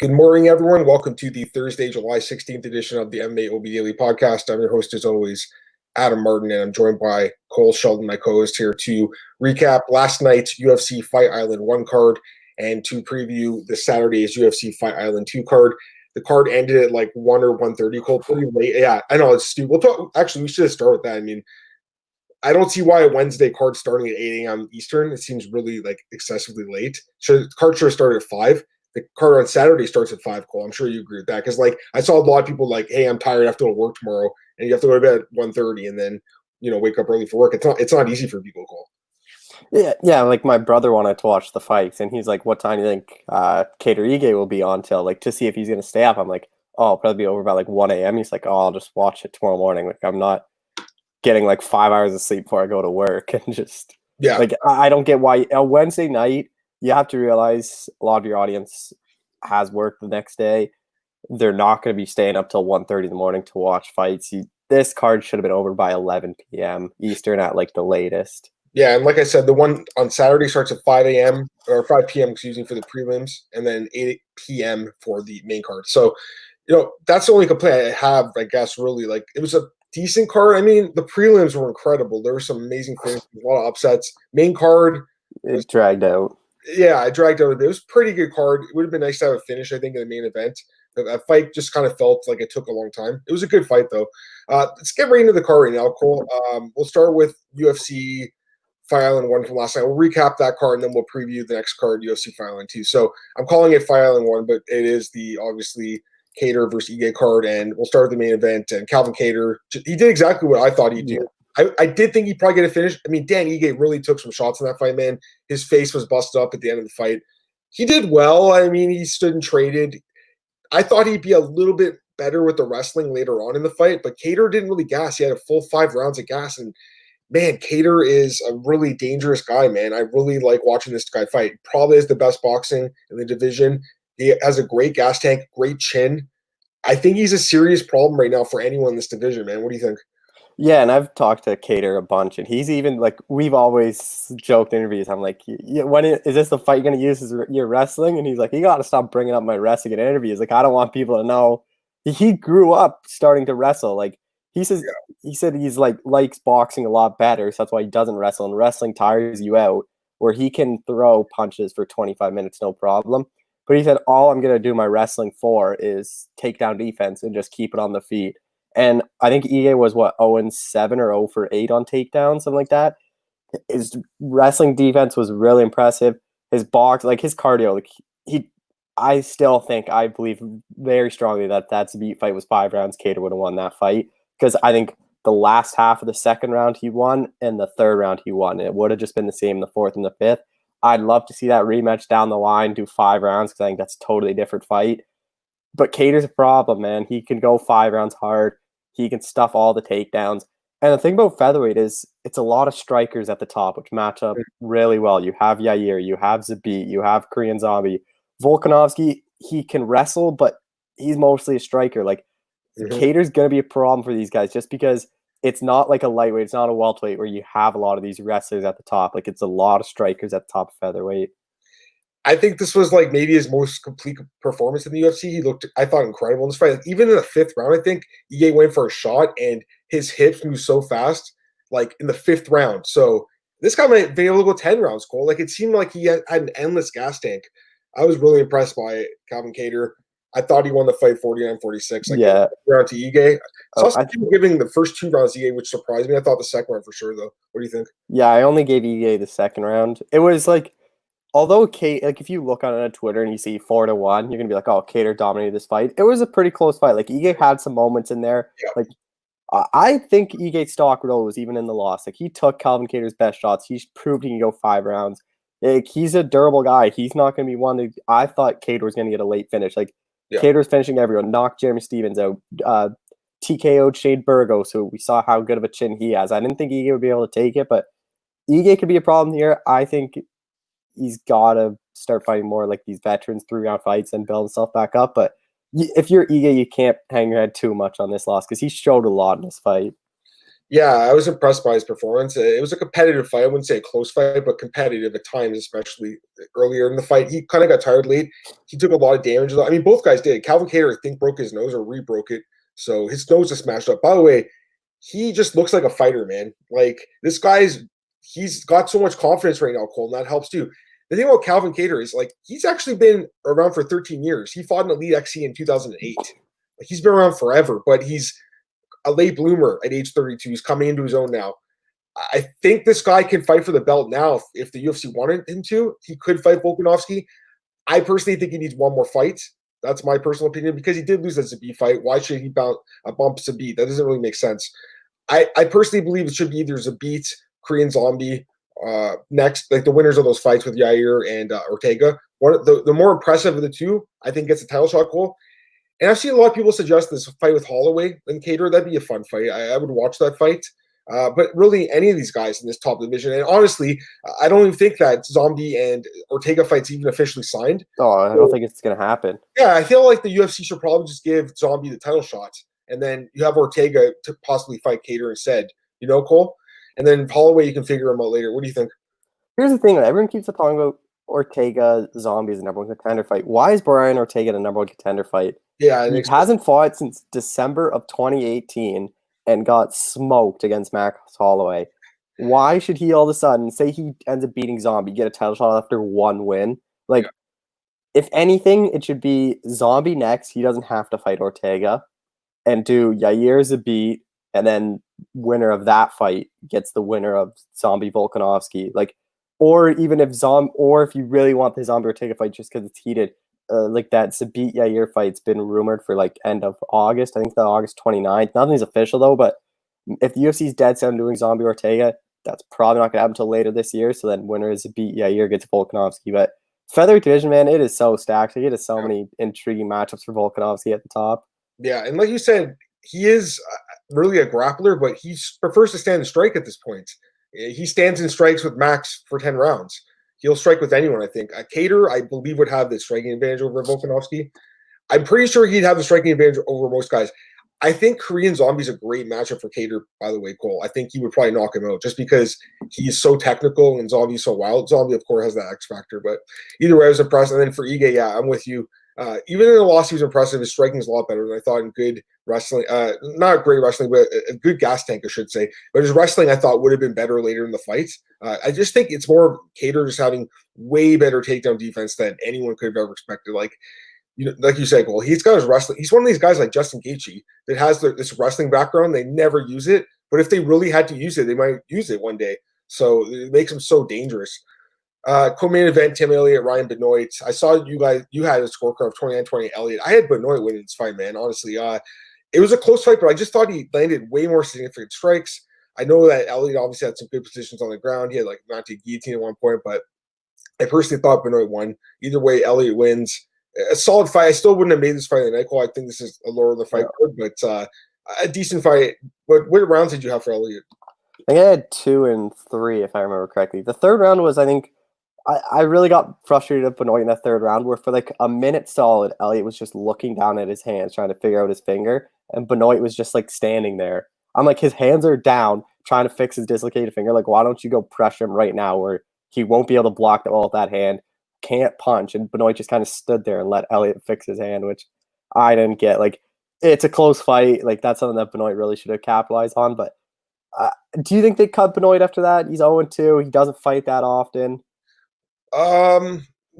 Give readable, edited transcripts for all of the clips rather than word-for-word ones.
Good morning, everyone. Welcome to the Thursday, July 16th edition of the MMA OB Daily Podcast. I'm your host, as always, Adam Martin, and I'm joined by Cole Shelton, my co-host here, to recap last night's UFC Fight Island 1 card and to preview the Saturday's UFC Fight Island 2 card. The card ended at like 1 or 1:30, Cole, pretty late. Yeah, I know, it's stupid. Actually, we should have started with that. I mean, I don't see why a Wednesday card starting at 8 a.m. Eastern. It seems really like excessively late. The card should have started at 5. The card on Saturday starts at 5, Cole. I'm sure you agree with that. Because, like, I saw a lot of people like, hey, I'm tired. I have to go to work tomorrow. And you have to go to bed at 1:30 and then, wake up early for work. It's not easy for people, Cole. Yeah, like my brother wanted to watch the fights. And he's like, what time do you think Cater Ige will be on till? Like, to see if he's going to stay up. I'm like, oh, I'll probably be over by like 1 a.m. He's like, oh, I'll just watch it tomorrow morning. Like, I'm not getting like 5 hours of sleep before I go to work. And just, like, I don't get why a Wednesday night, you have to realize a lot of your audience has work the next day. They're not going to be staying up till 1:30 in the morning to watch fights. This card should have been over by 11 p.m. Eastern at like the latest. Yeah, and like I said, the one on Saturday starts at 5 a.m. or 5 p.m., for the prelims, and then 8 p.m. for the main card. So, that's the only complaint I have, I guess, really. Like, it was a decent card. I mean, the prelims were incredible. There were some amazing finishes, a lot of upsets. Main card, it dragged out. Yeah, I dragged out. It was a pretty good card. It would have been nice to have a finish, I think, in the main event. That fight just kind of felt like it took a long time. It was a good fight, though. Let's get right into the card right now, Cole. We'll start with UFC Fight Island 1 from last night. We'll recap that card, and then we'll preview the next card, UFC Fight Island 2. So I'm calling it Fight Island 1, but it is the, obviously, Cater versus Ige card, and we'll start with the main event. And Kelvin Cater, he did exactly what I thought he'd do. I did think he'd probably get a finish. I mean, Dan Ige really took some shots in that fight, man. His face was busted up at the end of the fight. He did well. I mean, he stood and traded. I thought he'd be a little bit better with the wrestling later on in the fight, but Cater didn't really gas. He had a full 5 rounds of gas, and, man, Cater is a really dangerous guy, man. I really like watching this guy fight. Probably is the best boxing in the division. He has a great gas tank, great chin. I think he's a serious problem right now for anyone in this division, man. What do you think? Yeah, and I've talked to Cater a bunch, and he's even like, we've always joked in interviews. I'm like, when is this the fight you're going to use? Is your wrestling? And he's like, you got to stop bringing up my wrestling in interviews. Like, I don't want people to know. He grew up starting to wrestle. Like, he said he's like likes boxing a lot better, so that's why he doesn't wrestle. And wrestling tires you out, where he can throw punches for 25 minutes, no problem. But he said, all I'm going to do my wrestling for is takedown defense and just keep it on the feet. And I think Ige was, 0-7 or 0-8 on takedowns, something like that. His wrestling defense was really impressive. His box, like his cardio, like I believe very strongly that Zabit fight was 5 rounds. Cater would have won that fight, because I think the last half of the second round he won and the third round he won. It would have just been the same in the fourth and the fifth. I'd love to see that rematch down the line, do 5 rounds, because I think that's a totally different fight. But Cater's a problem, man. He can go 5 rounds hard. He can stuff all the takedowns. And the thing about featherweight is it's a lot of strikers at the top, which match up really well. You have Yair, you have Zabit, you have Korean Zombie. Volkanovski, he can wrestle, but he's mostly a striker. Like, Cater's going to be a problem for these guys, just because it's not like a lightweight. It's not a welterweight where you have a lot of these wrestlers at the top. Like, it's a lot of strikers at the top of featherweight. I think this was like maybe his most complete performance in the UFC. He looked, I thought, incredible in this fight. Like, even in the 5th round, I think Ige went for a shot and his hips moved so fast, like in the 5th round. So this guy might be able to go 10 rounds, Cole. Like, it seemed like he had an endless gas tank. I was really impressed by Kelvin Cater. I thought he won the fight 49-46. Like, yeah. Round to Ige. I saw people giving the first 2 rounds to Ige, which surprised me. I thought the second round for sure, though. What do you think? Yeah, I only gave Ige the second round. It was like, although if you look on Twitter and you see 4-1, you're gonna be like, "Oh, Cater dominated this fight." It was a pretty close fight. Like, Ige had some moments in there. Yeah. Like, I think Ige's stock rose even in the loss. Like, he took Kelvin Cater's best shots. He's proved he can go 5 rounds. Like, he's a durable guy. He's not gonna be one to. I thought Cater was gonna get a late finish. Like, Cater's finishing everyone. Knocked Jeremy Stevens out. TKO'd Shane Burgos, so we saw how good of a chin he has. I didn't think Ige would be able to take it, but Ige could be a problem here. I think he's got to start fighting more like these veterans 3-round fights and build himself back up. But if you're Ige, you can't hang your head too much on this loss, because he showed a lot in this fight. Yeah, I was impressed by his performance. It was a competitive fight. I wouldn't say a close fight, but competitive at times, especially earlier in the fight. He kind of got tired late. He took a lot of damage. I mean, both guys did. Calvin Kattar, I think, broke his nose or re-broke it. So his nose is smashed up. By the way, he just looks like a fighter, man. Like, this he's got so much confidence right now, Cole, and that helps too. The thing about Calvin Kattar is, like, he's actually been around for 13 years. He fought in Elite XC in 2008. Like, he's been around forever, but he's a late bloomer at age 32. He's coming into his own now. I think this guy can fight for the belt now. If the UFC wanted him to, he could fight Volkanovski. I personally think he needs one more fight. That's my personal opinion, because he did lose that Zabit fight. Why should he bump Zabit? That doesn't really make sense. I personally believe it should be either Zabit, Korean Zombie, next, like the winners of those fights with Yair and Ortega. The more impressive of the two, I think, gets a title shot goal. And I've seen a lot of people suggest this fight with Holloway and Kattar. That'd be a fun fight. I would watch that fight. But really, any of these guys in this top division, and honestly, I don't even think that Zombie and Ortega fight's even officially signed. Oh, I don't think it's going to happen. Yeah, I feel like the UFC should probably just give Zombie the title shot, and then you have Ortega to possibly fight Kattar instead. You know, Cole? And then Holloway, you can figure him out later. What do you think? Here's the thing. Everyone keeps talking about Ortega Zombie as the number one contender fight. Why is Brian Ortega the number one contender fight? Yeah, he hasn't fought since December of 2018 and got smoked against Max Holloway. Why should he all of a sudden, say he ends up beating Zombie, get a title shot after one win? Like, if anything, it should be Zombie next. He doesn't have to fight Ortega, and do Yair Zabit, and then winner of that fight gets the winner of Zombie Volkanovski. Like, or even if if you really want the Zombie Ortega fight just because it's heated, like that Zabit Yair fight's been rumored for like end of August. I think the August 29th. Nothing's official though, but if the UFC's dead set on doing Zombie Ortega, that's probably not gonna happen until later this year. So then winner is Zabit Yair gets Volkanovski. But featherweight division, man, it is so stacked. Like, it is so many intriguing matchups for Volkanovski at the top. Yeah, and like you said, he is really a grappler, but he prefers to stand and strike at this point. He stands and strikes with Max for 10 rounds. He'll strike with anyone, I think. Kattar, I believe, would have the striking advantage over Volkanovski. I'm pretty sure he'd have the striking advantage over most guys. I think Korean Zombie's a great matchup for Kattar, by the way, Cole. I think he would probably knock him out just because he's so technical and Zombie's so wild. Zombie, of course, has that X factor, but either way, I was impressed. And then for Ige, yeah, I'm with you. Even in the loss, he was impressive. His striking is a lot better than I thought in good wrestling. Not great wrestling, but a good gas tank, I should say. But his wrestling, I thought, would have been better later in the fight. I just think it's more of Kattar just having way better takedown defense than anyone could have ever expected. Like, like you said, Cole, he's got his wrestling. He's one of these guys like Justin Gaethje that has this wrestling background. They never use it, but if they really had to use it, they might use it one day. So it makes him so dangerous. Co-main event, Tim Elliott, Ryan Benoit. I saw you had a scorecard of 29-20 Elliott. I had Benoit winning this fight, man, honestly. It was a close fight, but I just thought he landed way more significant strikes. I know that Elliott obviously had some good positions on the ground. He had like mounted guillotine at one point, but I personally thought Benoit won. Either way, Elliott wins. A solid fight. I still wouldn't have made this fight in the night call. I think this is a lower of the fight card, but a decent fight. What rounds did you have for Elliott? I think I had 2 and 3, if I remember correctly. The third round was, I think, I really got frustrated at Benoit in that third round, where for like a minute solid, Elliott was just looking down at his hands, trying to figure out his finger, and Benoit was just like standing there. I'm like, his hands are down, trying to fix his dislocated finger. Like, why don't you go pressure him right now, where he won't be able to block the ball with that hand, can't punch, and Benoit just kind of stood there and let Elliott fix his hand, which I didn't get. Like, it's a close fight. Like, that's something that Benoit really should have capitalized on. But do you think they cut Benoit after that? He's 0-2. He doesn't fight that often.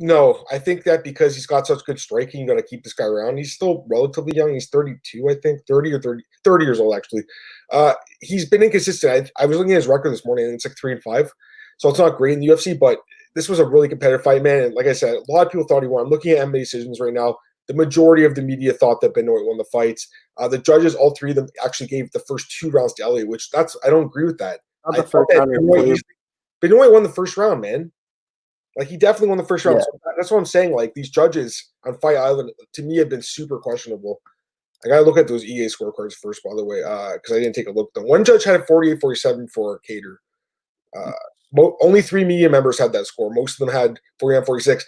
No, I think that because he's got such good striking, you got to keep this guy around. He's still relatively young. He's 32, I think, 30 years old, actually. He's been inconsistent. I was looking at his record this morning, and it's like 3-5. So it's not great in the UFC, but this was a really competitive fight, man. And like I said, a lot of people thought he won. I'm looking at MMA decisions right now. The majority of the media thought that Benoit won the fight. The judges, all three of them, actually gave the first 2 rounds to Elliott, which I don't agree with that. I thought that Benoit won the first round, man. Like, he definitely won the first round. Yeah. So that's what I'm saying. Like, these judges on Fight Island, to me, have been super questionable. I got to look at those EA scorecards first, by the way, because I didn't take a look at them. One judge had a 48-47 for Kattar. Only 3 media members had that score. Most of them had 49-46.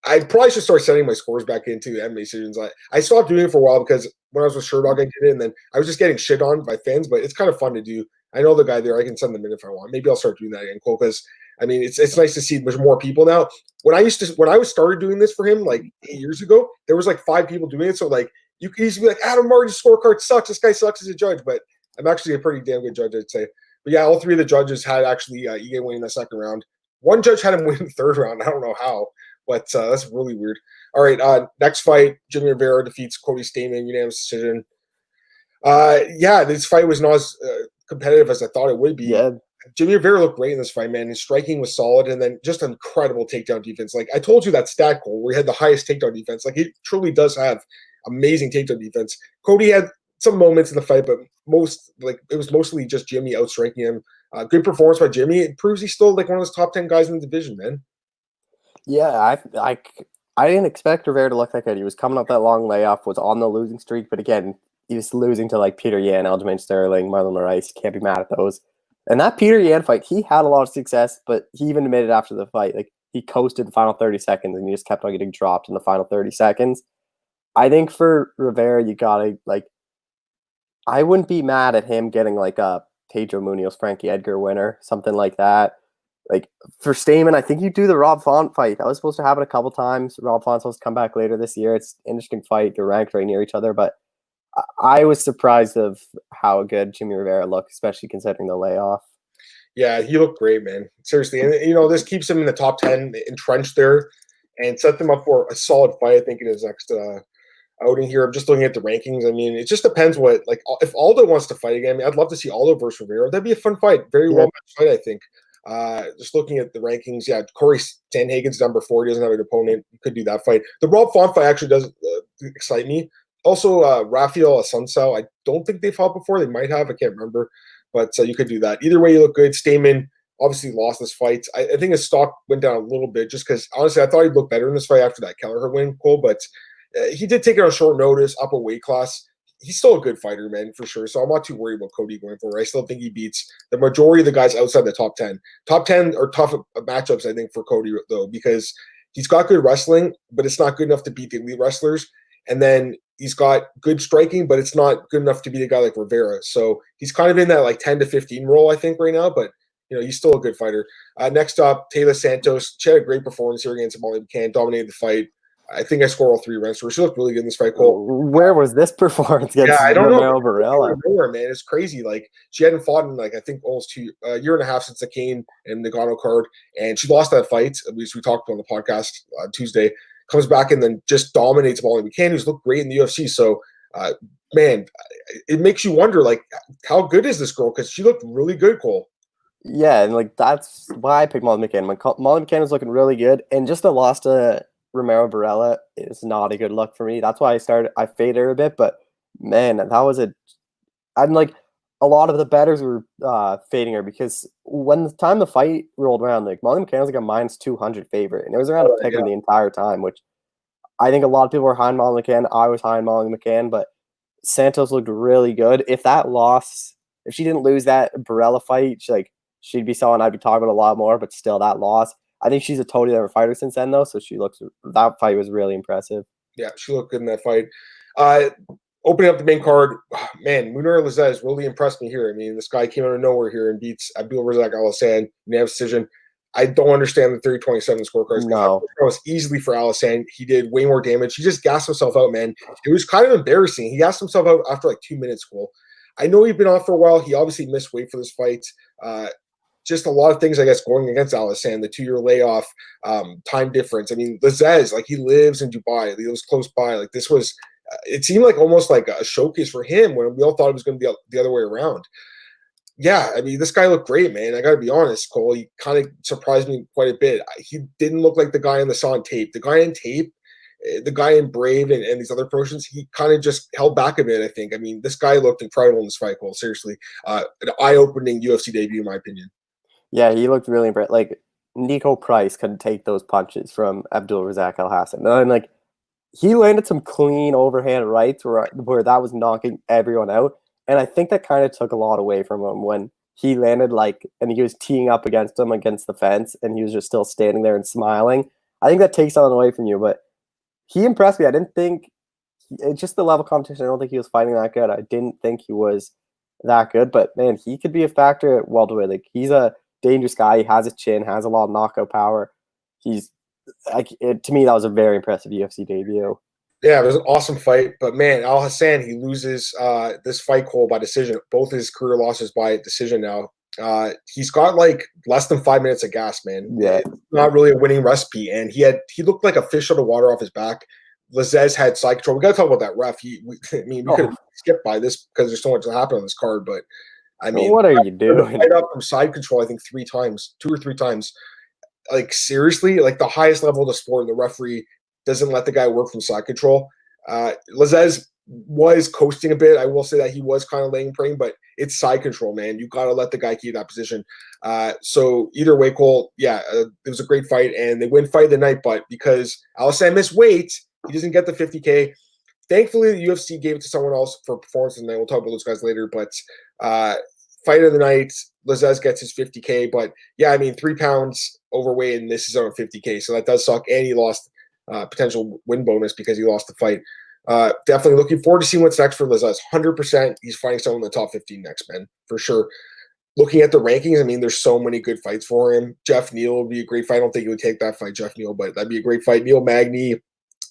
I probably should start sending my scores back into MMA decisions. I stopped doing it for a while because when I was with Sherdog, I did it, and then I was just getting shit on by fans, but it's kind of fun to do I know the guy there. I can send them in if I want. Maybe I'll start doing that again, Cole, because I mean, it's nice to see there's more people now. When I was started doing this for him like 8 years ago, there was like 5 people doing it. So like you could easily be like, Adam Martin's scorecard sucks. This guy sucks as a judge, but I'm actually a pretty damn good judge, I'd say. But yeah, all 3 of the judges had actually Ige winning the second round. One judge had him win the third round. I don't know how, but that's really weird. All right, next fight, Jimmy Rivera defeats Cody Stamann, unanimous decision. Yeah, this fight was not as competitive as I thought it would be. Yeah. Jimmy Rivera looked great in this fight, man. His striking was solid, and then just incredible takedown defense. Like I told you that stat, Cole, where he had the highest takedown defense. Like he truly does have amazing takedown defense. Cody had some moments in the fight, but it was mostly just Jimmy outstriking him. Good performance by Jimmy. It proves he's still like one of those top 10 guys in the division, man. Yeah, I didn't expect Rivera to look that good. He was coming up that long layoff, was on the losing streak, but again, he was losing to like Peter Yan, Aljamain Sterling, Marlon Moraes. Can't be mad at those. And that Peter Yan fight, he had a lot of success, but he even admitted after the fight, like he coasted the final 30 seconds and he just kept on getting dropped in the final 30 seconds. I think for Rivera, you gotta like, I wouldn't be mad at him getting like a Pedro Munoz, Frankie Edgar winner, something like that. Like for Stamann, I think you do the Rob Font fight. That was supposed to happen a couple times. Rob Font's supposed to come back later this year. It's an interesting fight. They're ranked right near each other, but I was surprised of how good Jimmy Rivera looked, especially considering the layoff. Yeah, he looked great, man. Seriously. And, this keeps him in the top 10, entrenched there, and set them up for a solid fight, I think, in his next outing here. I'm just looking at the rankings. I mean, it just depends if Aldo wants to fight again, I'd love to see Aldo versus Rivera. That'd be a fun fight. Very well matched fight, I think. Just looking at the rankings, yeah, Corey Sandhagen's number 4. He doesn't have an opponent. You could do that fight. The Rob Font fight actually does excite me. Also, Raphael Asuncao, I don't think they fought before. They might have. I can't remember. But you could do that. Either way, you look good. Stamann obviously lost this fight. I think his stock went down a little bit just because, honestly, I thought he'd look better in this fight after that Kelleher win, Cole. But he did take it on short notice, up a weight class. He's still a good fighter, man, for sure. So I'm not too worried about Cody going forward. I still think he beats the majority of the guys outside the top 10. Top 10 are tough matchups, I think, for Cody, though, because he's got good wrestling, but it's not good enough to beat the elite wrestlers. And then he's got good striking, but it's not good enough to beat a guy like Rivera. So he's kind of in that like 10 to 15 role, I think, right now. But, he's still a good fighter. Next up, Taylor Santos. She had a great performance here against Molly McCann, dominated the fight. I think I scored all 3 rounds for her. She looked really good in this fight, Cole. Where was this performance against I don't know. Barella? Nowhere, man. It's crazy. Like, she hadn't fought in, I think almost a year and a half since the Kane and Nagano card. And she lost that fight, at least we talked on the podcast on Tuesday. Comes back and then just dominates Molly McCann, who's looked great in the UFC. So, man, it makes you wonder, how good is this girl? Because she looked really good, Cole. Yeah, and, that's why I picked Molly McCann. Molly McCann was looking really good. And just the loss to Romero Barella is not a good look for me. That's why I faded her a bit. But, man, that was a lot of the bettors were fading her because when the time the fight rolled around, Molly McCann was a minus 200 favorite, and it was around a pick the entire time, which I think a lot of people were high on Molly McCann. I was high on Molly McCann, but Santos looked really good. If she didn't lose that Barella fight, she'd be someone I'd be talking about a lot more, but still that loss. I think she's a totally different fighter since then, though, so that fight was really impressive. Yeah, she looked good in that fight. Opening up the main card, man, Munir Lazez really impressed me here. I mean, this guy came out of nowhere here and beats Abdulrazak Alassane, unanimous decision. I don't understand the 30-27 scorecards. No. It was easily for Alassane. He did way more damage. He just gassed himself out, man. It was kind of embarrassing. He gassed himself out after 2 minutes, Cole. I know he'd been off for a while. He obviously missed weight for this fight. Just a lot of things, I guess, going against Alassane, the 2-year layoff, time difference. I mean, Lazez, he lives in Dubai. He lives close by. This was it seemed almost like a showcase for him when we all thought it was going to be the other way around. Yeah, I mean, this guy looked great, man. I got to be honest, Cole. He kind of surprised me quite a bit. He didn't look like the guy on tape. The guy in tape, the guy in Brave and these other promotions, he kind of just held back a bit, I think. I mean, this guy looked incredible in this fight, Cole. Seriously. An eye-opening UFC debut, in my opinion. Yeah, he looked really impressive. Nico Price couldn't take those punches from Abdulrazak Alhassan. And he landed some clean overhand rights where that was knocking everyone out. And I think that kind of took a lot away from him when he landed and he was teeing up against him against the fence and he was just still standing there and smiling. I think that takes something away from you, but he impressed me. I didn't think it's just the level of competition. I don't think he was fighting that good. I didn't think he was that good, but man, he could be a factor at welterweight. Like he's a dangerous guy. He has a chin, has a lot of knockout power. He's like to me that was a very impressive UFC debut. Yeah, it was an awesome fight, but man, Al Hassan, he loses this fight, Cole, by decision. Both his career losses by decision now. He's got like less than 5 minutes of gas, man. Yeah, it's not really a winning recipe, and he looked like a fish out of water off his back. Lazez had side control. We got to talk about that ref. We could skip by this because there's so much that happened on this card, but I mean, what are you doing? Right up from side control, I think 2 or 3 times. Like seriously, like the highest level of the sport, the referee doesn't let the guy work from side control. Lazez was coasting a bit. I will say that he was kind of laying praying, but it's side control, man. You got to let the guy keep that position. So either way, Cole, it was a great fight, and they win fight of the night. But because Alisson missed weight, he doesn't get the 50K. Thankfully, the UFC gave it to someone else for performance, and then we'll talk about those guys later. But fight of the night, Lazez gets his 50K. But yeah, I mean, 3 pounds overweight, and this is on 50K, so that does suck. And he lost potential win bonus because he lost the fight. Definitely looking forward to seeing what's next for Lazez. 100%, he's fighting someone in the top 15 next, man, for sure. Looking at the rankings, I mean, there's so many good fights for him. Jeff Neal would be a great fight. I don't think he would take that fight, Jeff Neal, but that'd be a great fight. Neil Magny,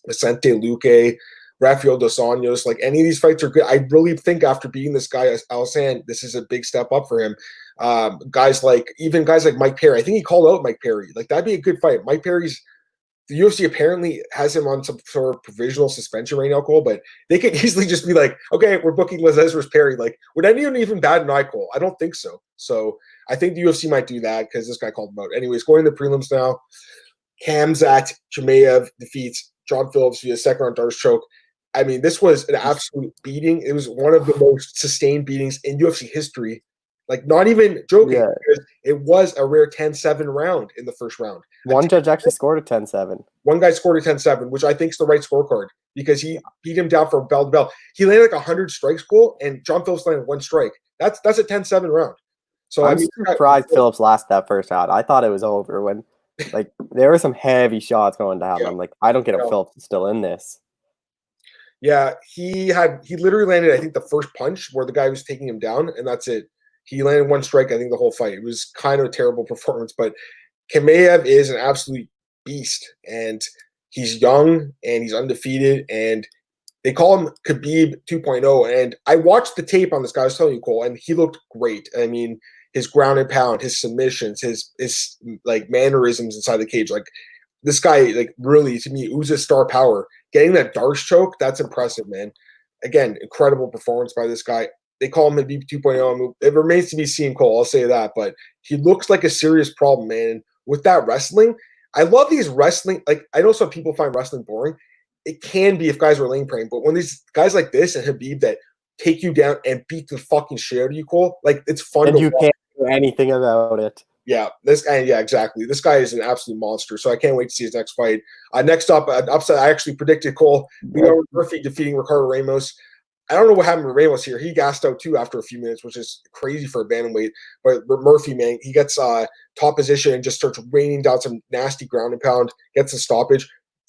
Vicente Luque, Rafael dos Anjos, like any of these fights are good. I really think after beating this guy, Alisson, this is a big step up for him. Guys like Mike Perry. I think he called out Mike Perry. Like that'd be a good fight. Mike Perry's the UFC apparently has him on some sort of provisional suspension right now, Cole, but they could easily just be like, okay, we're booking Lazez versus Perry. Like, would anyone even bat an eye, Cole? I don't think so. So I think the UFC might do that because this guy called him out. Anyways, going to the prelims now. Khamzat Chimaev defeats John Phillips via second round Darce choke. I mean, this was an absolute beating. It was one of the most sustained beatings in UFC history. Like, not even joking, because it was a rare 10-7 round in the first round. One judge actually scored a 10-7. One guy scored a 10-7, which I think is the right scorecard because he beat him down from bell to bell. He landed like 100 strikes, Cole, and John Phillips landed 1 strike. That's a 10-7 round. So I'm surprised Phillips lost that first round. I thought it was over when, like, there were some heavy shots going down. Yeah. I'm like, I don't get if Phillips is still in this. Yeah, he literally landed, I think, the first punch where the guy was taking him down, and that's it. He landed 1 strike, I think, the whole fight. It was kind of a terrible performance, but Chimaev is an absolute beast, and he's young, and he's undefeated, and they call him Khabib 2.0, and I watched the tape on this guy, I was telling you, Cole, and he looked great. I mean, his ground and pound, his submissions, his like mannerisms inside the cage, like this guy, like really, to me, oozes star power. Getting that Darce choke, that's impressive, man. Again, incredible performance by this guy. They call him a B 2.0. It remains to be seen, Cole. I'll say that. But he looks like a serious problem, man. And with that wrestling, I love these wrestling. Like, I know some people find wrestling boring. It can be if guys are lane praying. But when these guys like this and Khabib that take you down and beat the fucking shit out of you, Cole, like, it's fun and to you watch. Can't do anything about it. Yeah, exactly. This guy is an absolute monster. So I can't wait to see his next fight. Next up, upset, I actually predicted, Cole, Leon Murphy defeating Ricardo Ramos. I don't know what happened to Ramos here. He gassed out too after a few minutes, which is crazy for a bantamweight. But Murphy, man, he gets top position and just starts raining down some nasty ground and pound, gets a stoppage.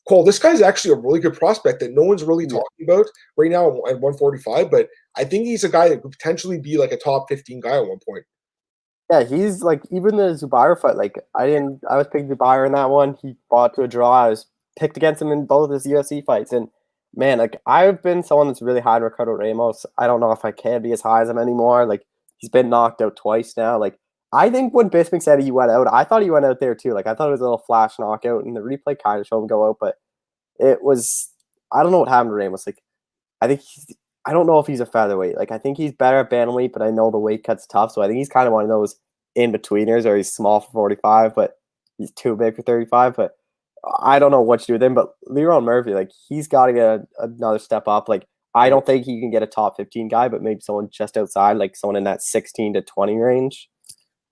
Cole, this guy's actually a really good prospect that no one's really talking about right now at 145. But I think he's a guy that could potentially be like a top 15 guy at one point. Yeah, he's like, even the Zubaira fight, like I was picking Zubaira in that one. He fought to a draw. I was picked against him in both his UFC fights, and man, like I've been someone that's really high on Ricardo Ramos. I don't know if I can be as high as him anymore. Like he's been knocked out twice now. Like I think when Bisping said he went out, I thought he went out there too. Like I thought it was a little flash knockout, and the replay kind of showed him go out, but it was, I don't know what happened to Ramos. Like I don't know if he's a featherweight. Like I think he's better at bantamweight, but I know the weight cut's tough, so I think he's kind of one of those in-betweeners, or he's small for 45, but he's too big for 35. But I don't know what to do with him. But Leron Murphy, like he's got to get another step up. Like I don't think he can get a top 15 guy, but maybe someone just outside, like someone in that 16 to 20 range.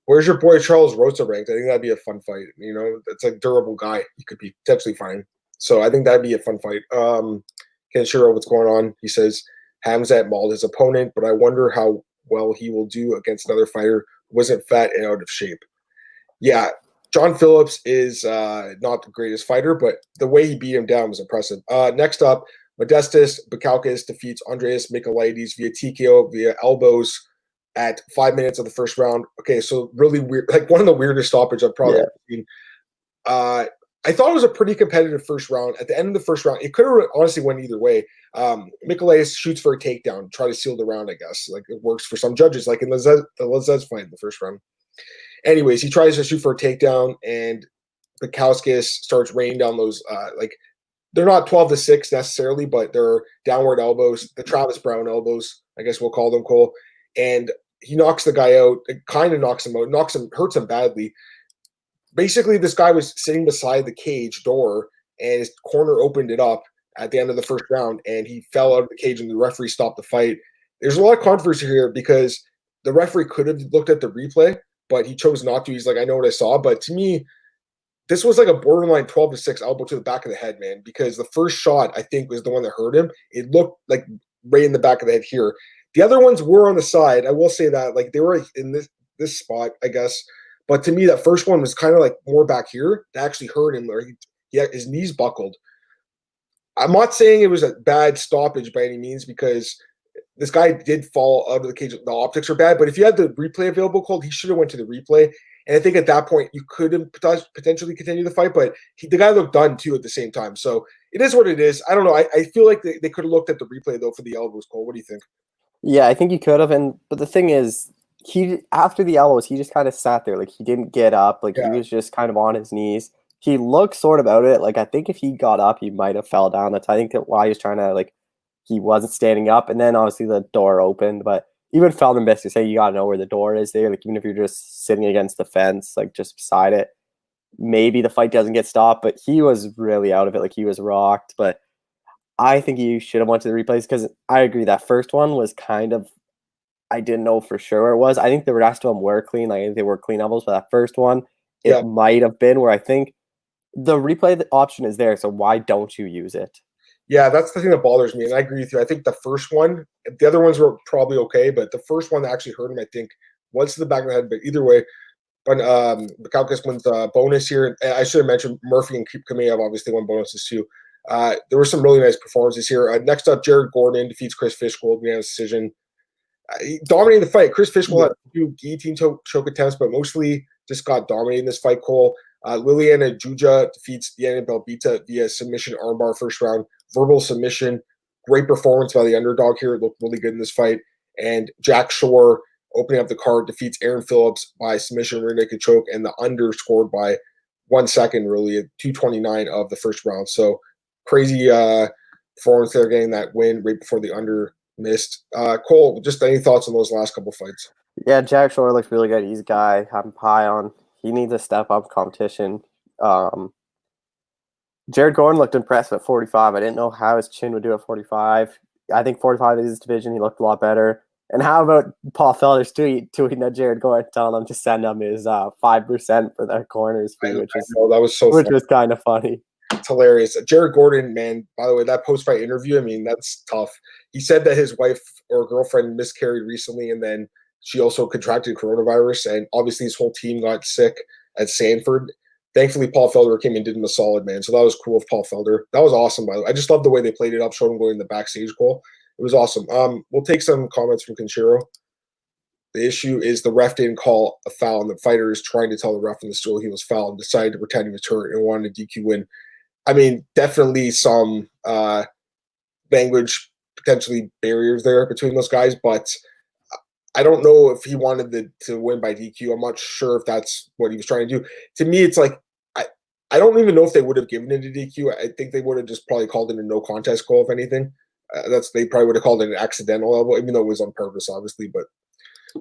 Where's your boy Charles Rosa ranked? I think that'd be a fun fight. You know, it's a durable guy. He could be potentially fine. So I think that'd be a fun fight. Ken Ciryl, what's going on? He says Khamzat mauled his opponent, but I wonder how well he will do against another fighter who wasn't fat and out of shape. Yeah, John Phillips is not the greatest fighter, but the way he beat him down was impressive. Next up, Modestas Bukauskas defeats Andreas Michailidis via TKO, via elbows. at 5 minutes of the first round. Okay, so really weird, like one of the weirdest stoppage I've probably ever seen. I thought it was a pretty competitive first round. At the end of the first round, it could have honestly went either way. Michel shoots for a takedown, try to seal the round, I guess. Like it works for some judges, like in the Lezez fight in the first round. Anyways, he tries to shoot for a takedown, and Bukowskis starts raining down those, they're not 12-6 necessarily, but they're downward elbows, the Travis Brown elbows, I guess we'll call them, Cole. And he knocks the guy out. It kind of knocks him out, hurts him badly. Basically, this guy was sitting beside the cage door, and his corner opened it up at the end of the first round, and he fell out of the cage, and the referee stopped the fight. There's a lot of controversy here because the referee could have looked at the replay, but he chose not to. He's like, I know what I saw. But to me, this was like a borderline 12-6 elbow to the back of the head, man, because the first shot, I think, was the one that hurt him. It looked like right in the back of the head here. The other ones were on the side. I will say that, like, they were in this spot, I guess. But to me, that first one was kind of like more back here. That actually hurt him. Or his knees buckled. I'm not saying it was a bad stoppage by any means because this guy did fall out of the cage. The optics are bad. But if you had the replay available, Cold, he should have went to the replay. And I think at that point, you could have potentially continued the fight. But the guy looked done, too, at the same time. So it is what it is. I don't know. I feel like they could have looked at the replay, though, for the elbows, Cole. What do you think? Yeah, I think you could have. But the thing is, after the elbows, he just kind of sat there. Like, he didn't get up. Like, he was just kind of on his knees. He looked sort of out of it. Like, I think if he got up, he might have fell down. That's, I think, why he was trying to, like, he wasn't standing up. And then, obviously, the door opened. But even Feldman basically say you got to know where the door is there. Like, even if you're just sitting against the fence, like, just beside it, maybe the fight doesn't get stopped. But he was really out of it. Like, he was rocked. But I think you should have went to the replays because I agree that first one was kind of, I didn't know for sure where it was. I think the rest of them were clean. Like, I think they were clean elbows, but that first one, it might have been where I think the replay option is there. So why don't you use it? Yeah, that's the thing that bothers me, and I agree with you. I think the first one, the other ones were probably okay, but the first one that actually hurt him, I think, was to the back of the head. But either way, but Bukowskis wins bonus here. And I should have mentioned Murphy and Kameyev obviously won bonuses too. There were some really nice performances here. Next up, Jared Gordon defeats Chris Fishgold via decision. He dominated the fight. Chris Fishgold had a few guillotine choke attempts, but mostly just got dominated in this fight, Cole. Liliana Juja defeats Diana Belbita via submission armbar first round. Verbal submission. Great performance by the underdog here. It looked really good in this fight. And Jack Shore, opening up the card, defeats Aaron Phillips by submission rear naked choke, and the under scored by 1 second, really, at 2:29 of the first round. So crazy performance there, getting that win right before the under missed. Cole, just any thoughts on those last couple fights? Yeah, Jack Shore looks really good. He's a guy I'm high on. He needs to step up competition. Jared Gordon looked impressive at 45. I didn't know how his chin would do at 45. I think 45 is his division. He looked a lot better. And how about Paul Felder's tweeting at Jared Gordon, telling him to send him his 5% for that corners fee, which was kind of funny. It's hilarious. Jared Gordon, man, by the way, that post-fight interview, I mean, that's tough. He said that his wife or girlfriend miscarried recently, and then she also contracted coronavirus, and obviously his whole team got sick at Sanford. Thankfully, Paul Felder came and did him a solid, man. So that was cool of Paul Felder. That was awesome, by the way. I just love the way they played it up, showed him going in the backstage goal. It was awesome. We'll take some comments from Conchero. The issue is the ref didn't call a foul, and the fighter is trying to tell the ref in the stool he was fouled and decided to pretend he was hurt and wanted a DQ win. I mean, definitely some language potentially barriers there between those guys, but I don't know if he wanted to win by DQ. I'm not sure if that's what he was trying to do. To me, it's like I don't even know if they would have given it a DQ. I think they would have just probably called it a no contest call, if anything. They probably would have called it an accidental elbow, even though it was on purpose, obviously. But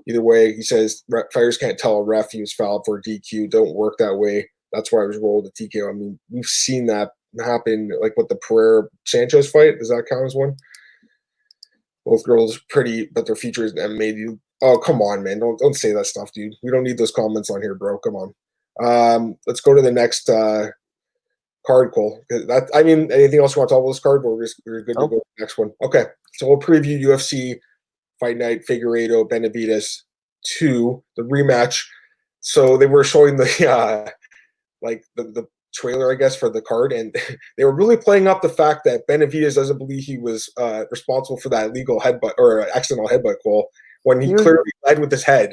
either way, he says fighters can't tell a ref he was fouled for a DQ. Don't work that way. That's why I was rolled a TKO. I mean, we've seen that happen, like with the Pereira Sanchez fight. Does that count as one? Both girls pretty, but their features made you. Oh, come on, man! Don't say that stuff, dude. We don't need those comments on here, bro. Come on. Let's go to the next card, Cole. I mean, anything else you want to talk about this card? Or we're good to go to the next one. Okay, so we'll preview UFC Fight Night Figueiredo Benavidez 2, the rematch. So they were showing the the trailer, I guess, for the card, and they were really playing up the fact that Benavidez doesn't believe he was responsible for that illegal headbutt or accidental headbutt call, when he clearly led with his head.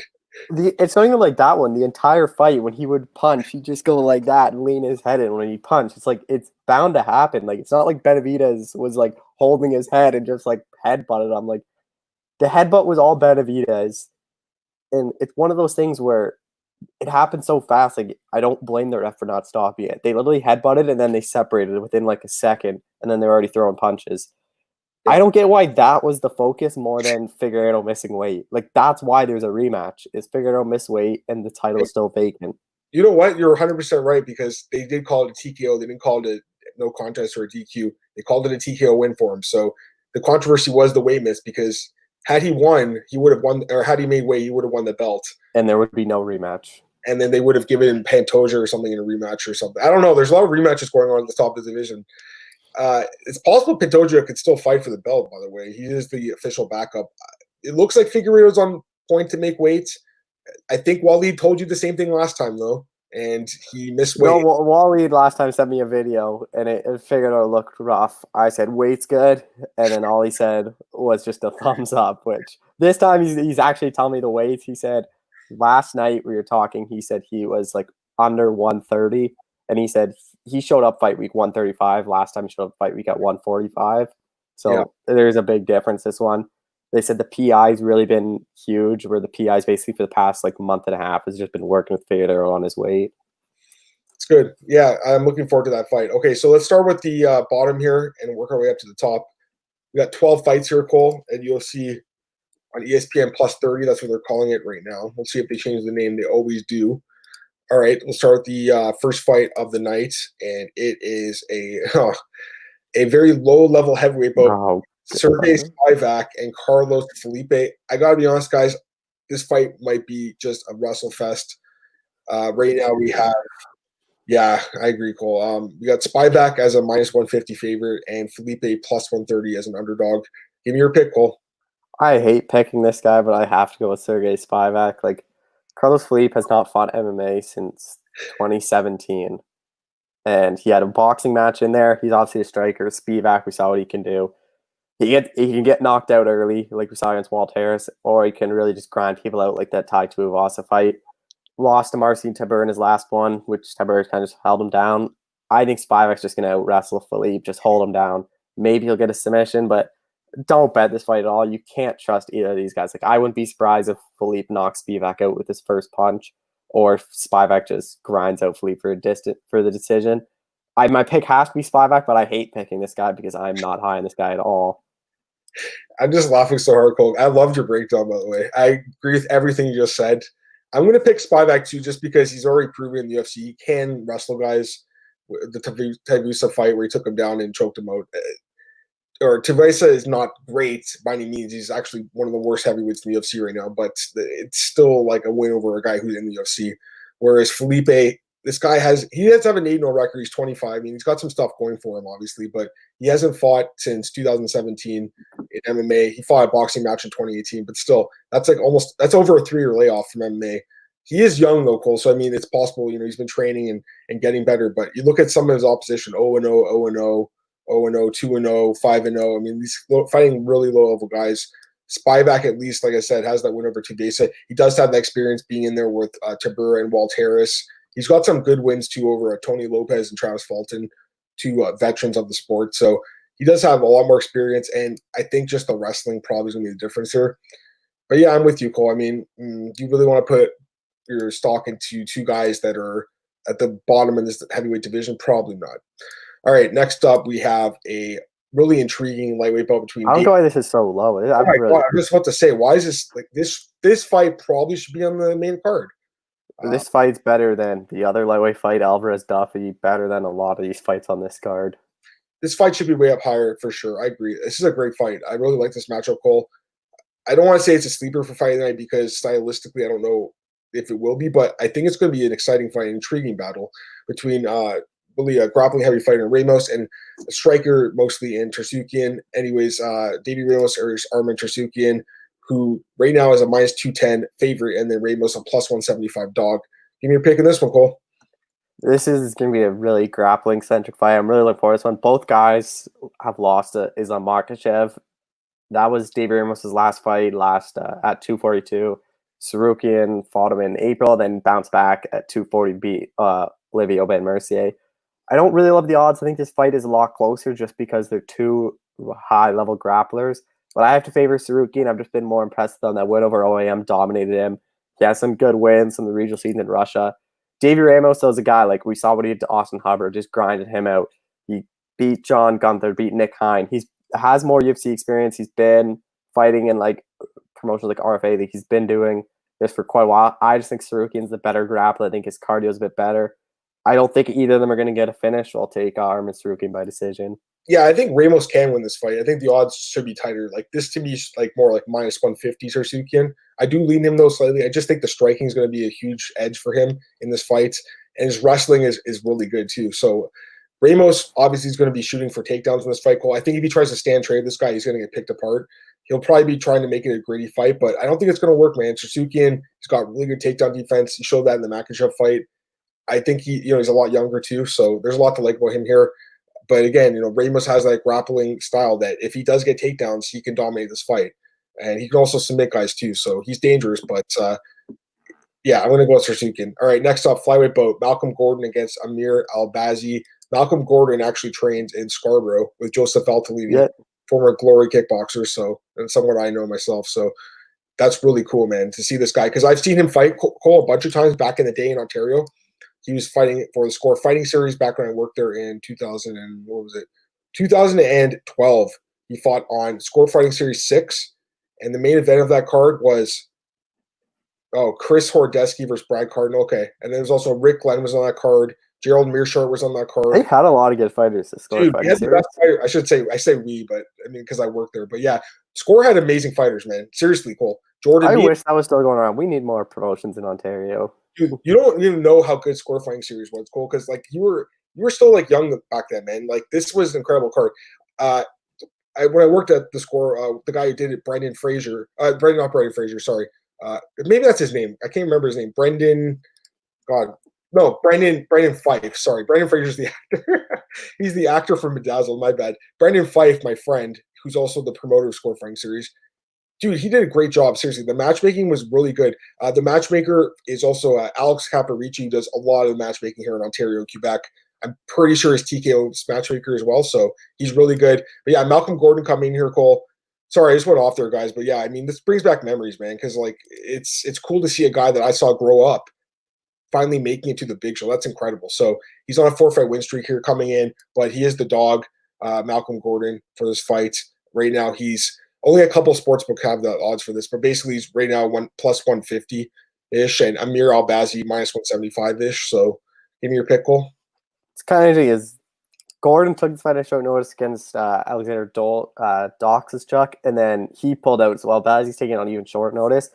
It's not even like that one. The entire fight, when he would punch, he'd just go like that and lean his head in when he punched. It's like, it's bound to happen. Like, it's not like Benavidez was like holding his head and just like headbutted him. Like, the headbutt was all Benavidez. And it's one of those things where it happened so fast. Like, I don't blame the ref for not stopping it. They literally headbutted and then they separated within like a second, and then they're already throwing punches. I don't get why that was the focus more than Figueiredo missing weight. Like, that's why there's a rematch. Is Figueiredo missed weight and the title is still vacant. You know what? You're 100% right, because they did call it a TKO. They didn't call it a no contest or a DQ. They called it a TKO win for him. So the controversy was the weight miss, because had he won, he would have won, or had he made weight, he would have won the belt. And there would be no rematch. And then they would have given him Pantoja or something in a rematch or something. I don't know. There's a lot of rematches going on at the top of the division. It's possible Pantoja could still fight for the belt, by the way. He is the official backup. It looks like Figueiredo's on point to make weight. I think Waleed told you the same thing last time, though, and he missed weight. No, Waleed last time sent me a video, and it Figueiredo looked rough. I said, weight's good, and then all he said was just a thumbs up, which this time he's actually telling me the weights. He said last night we were talking, he said he was like under 130, and he said he showed up fight week 135. Last time he showed up fight week at 145. So there's a big difference this one. They said the PI's really been huge, where the PI's basically for the past like month and a half has just been working with Figueiredo on his weight. It's good. Yeah, I'm looking forward to that fight. Okay, so let's start with the bottom here and work our way up to the top. We got 12 fights here, Cole, at UFC on ESPN+30. That's what they're calling it right now. We'll see if they change the name. They always do. All right, we'll start with the first fight of the night, and it is a very low-level heavyweight bout. Sergey Spivak and Carlos Felipe. I got to be honest, guys, this fight might be just a wrestle fest. Right now we have, I agree, Cole. We got Spivak as a -150 favorite and Felipe +130 as an underdog. Give me your pick, Cole. I hate picking this guy, but I have to go with Sergey Spivak. Like, Carlos Felipe has not fought MMA since 2017. And he had a boxing match in there. He's obviously a striker. Spivak, we saw what he can do. He can get knocked out early, like we saw against Walt Harris, or he can really just grind people out like that Tai Tuivasa fight. Lost to Marcin Tybura in his last one, which Tybura kind of just held him down. I think Spivak's just going to out-wrestle Felipe, just hold him down. Maybe he'll get a submission, but don't bet this fight at all. You can't trust either of these guys. Like, I wouldn't be surprised if Felipe knocks Spivak out with his first punch, or if Spivak just grinds out Felipe for the decision. My pick has to be Spivak, but I hate picking this guy because I'm not high on this guy at all. I'm just laughing so hard, Cole. I loved your breakdown, by the way. I agree with everything you just said. I'm going to pick Spivak too, just because he's already proven in the UFC he can wrestle guys. The Tybura fight where he took him down and choked him out. Or Tybura is not great by any means. He's actually one of the worst heavyweights in the UFC right now, but it's still like a win over a guy who's in the UFC. Whereas Felipe, this guy does have an 8-0 record. He's 25. I mean, he's got some stuff going for him, obviously, but he hasn't fought since 2017 in MMA. He fought a boxing match in 2018, but still, that's over a 3-year layoff from MMA. He is young, though, Cole, so I mean, it's possible, he's been training and getting better, but you look at some of his opposition, 0-0, 0-0, 0-0, 2-0, 5-0. I mean, these fighting really low-level guys. Spivak, at least, like I said, has that win over Deiveson. He does have the experience being in there with Tybura and Walt Harris. He's got some good wins, too, over Tony Lopez and Travis Fulton, two veterans of the sport. So he does have a lot more experience, and I think just the wrestling probably is going to be the difference here. But, yeah, I'm with you, Cole. I mean, you really want to put your stock into two guys that are at the bottom of this heavyweight division? Probably not. All right, next up we have a really intriguing lightweight bout between. I don't know why this is so low. I'm just about to say, why is this like this? This fight probably should be on the main card. This fight's better than the other lightweight fight, Alvarez Duffy. Better than a lot of these fights on this card. This fight should be way up higher for sure. I agree. This is a great fight. I really like this matchup, Cole. I don't want to say it's a sleeper for fight night because stylistically, I don't know if it will be, but I think it's going to be an exciting fight, an intriguing battle between really a grappling heavy fighter Ramos and a striker mostly in Tersukian. Anyways, Davey Ramos or Arman Tersukian, who right now is a -210 favorite, and then Ramos a +175 dog. Give me your pick in this one, Cole. This is going to be a really grappling centric fight. I'm really looking forward to this one. Both guys have lost to Islam Makhachev. that was David Ramos's last fight at 242. Sarukian fought him in April, then bounced back at 240, beat Olivier Aubin-Mercier. I don't really love the odds. I think this fight is a lot closer just because they're two high-level grapplers. But I have to favor Sarukian. I've just been more impressed on that win over OAM, dominated him. He has some good wins from the regional season in Russia. Davey Ramos, though, is a guy, like we saw what he did to Austin Hubbard, just grinded him out. He beat John Gunther, beat Nick Hine. He has more UFC experience. He's been fighting in like promotions like RFA that he's been doing this for quite a while. I just think Sarukian's the better grappler. I think his cardio is a bit better. I don't think either of them are going to get a finish. So I'll take Arman Sarukian by decision. Yeah, I think Ramos can win this fight. I think the odds should be tighter. Like this to me is like more like minus 150 Sarukian. I do lean him though slightly. I just think the striking is going to be a huge edge for him in this fight, and his wrestling is really good too. So Ramos obviously is going to be shooting for takedowns in this fight. Cole, I think if he tries to stand trade this guy, he's going to get picked apart. He'll probably be trying to make it a gritty fight, but I don't think it's going to work, man. Sarukian, he's got really good takedown defense. He showed that in the Makachev fight. I think he's a lot younger too, so there's a lot to like about him here. But again, Ramos has that grappling style that if he does get takedowns, he can dominate this fight. And he can also submit guys too, so he's dangerous. But yeah, I'm going to go with Sarukian. All right, next up, flyweight bout, Malcolm Gordon against Amir Albazi. Malcolm Gordon actually trains in Scarborough with Joseph Valtellini, former Glory kickboxer, and someone I know myself. So that's really cool, man, to see this guy. Because I've seen him fight Cole a bunch of times back in the day in Ontario. He was fighting for the Score Fighting Series back when I worked there in 2012. He fought on Score Fighting Series 6, and the main event of that card was Chris Hordesky versus Brad Cardinal. Okay, and then there's also Rick Glenn was on that card. Gerald Mearshart was on that card. They had a lot of good fighters. Dude, we had the best fighter. I say we, but I mean because I worked there. But yeah, Score had amazing fighters, man. Seriously, Cole. I wish that was still going on. We need more promotions in Ontario. Dude, you don't even know how good Score Fighting Series was, Cole, because like you were still like young back then, man. Like this was an incredible card. When I worked at the Score, the guy who did it, Brendan sorry. Maybe that's his name. I can't remember his name. Brendan Fife. Sorry, Brendan Fraser's the actor. He's the actor from Bedazzled. My bad. Brendan Fife, my friend, who's also the promoter of Score Fighting Series. Dude, he did a great job. Seriously, the matchmaking was really good. The matchmaker is also Alex Caparici, who does a lot of the matchmaking here in Ontario, Quebec. I'm pretty sure he's TKO's matchmaker as well, so he's really good. But yeah, Malcolm Gordon coming in here, Cole. Sorry, I just went off there, guys. But yeah, I mean, this brings back memories, man, because like it's cool to see a guy that I saw grow up finally making it to the big show. That's incredible. So he's on a 4-fight win streak here coming in, but he is the dog, Malcolm Gordon, for this fight. Right now, he's only a couple of sportsbook have the odds for this, but basically he's right now plus 150-ish, and Amir Albazi minus 175-ish. So give me your pick, Cole. It's kind of interesting is Gordon took this fight at short notice against Alexander Doxychuk, and then he pulled out as well. Albazi's taking it on even short notice.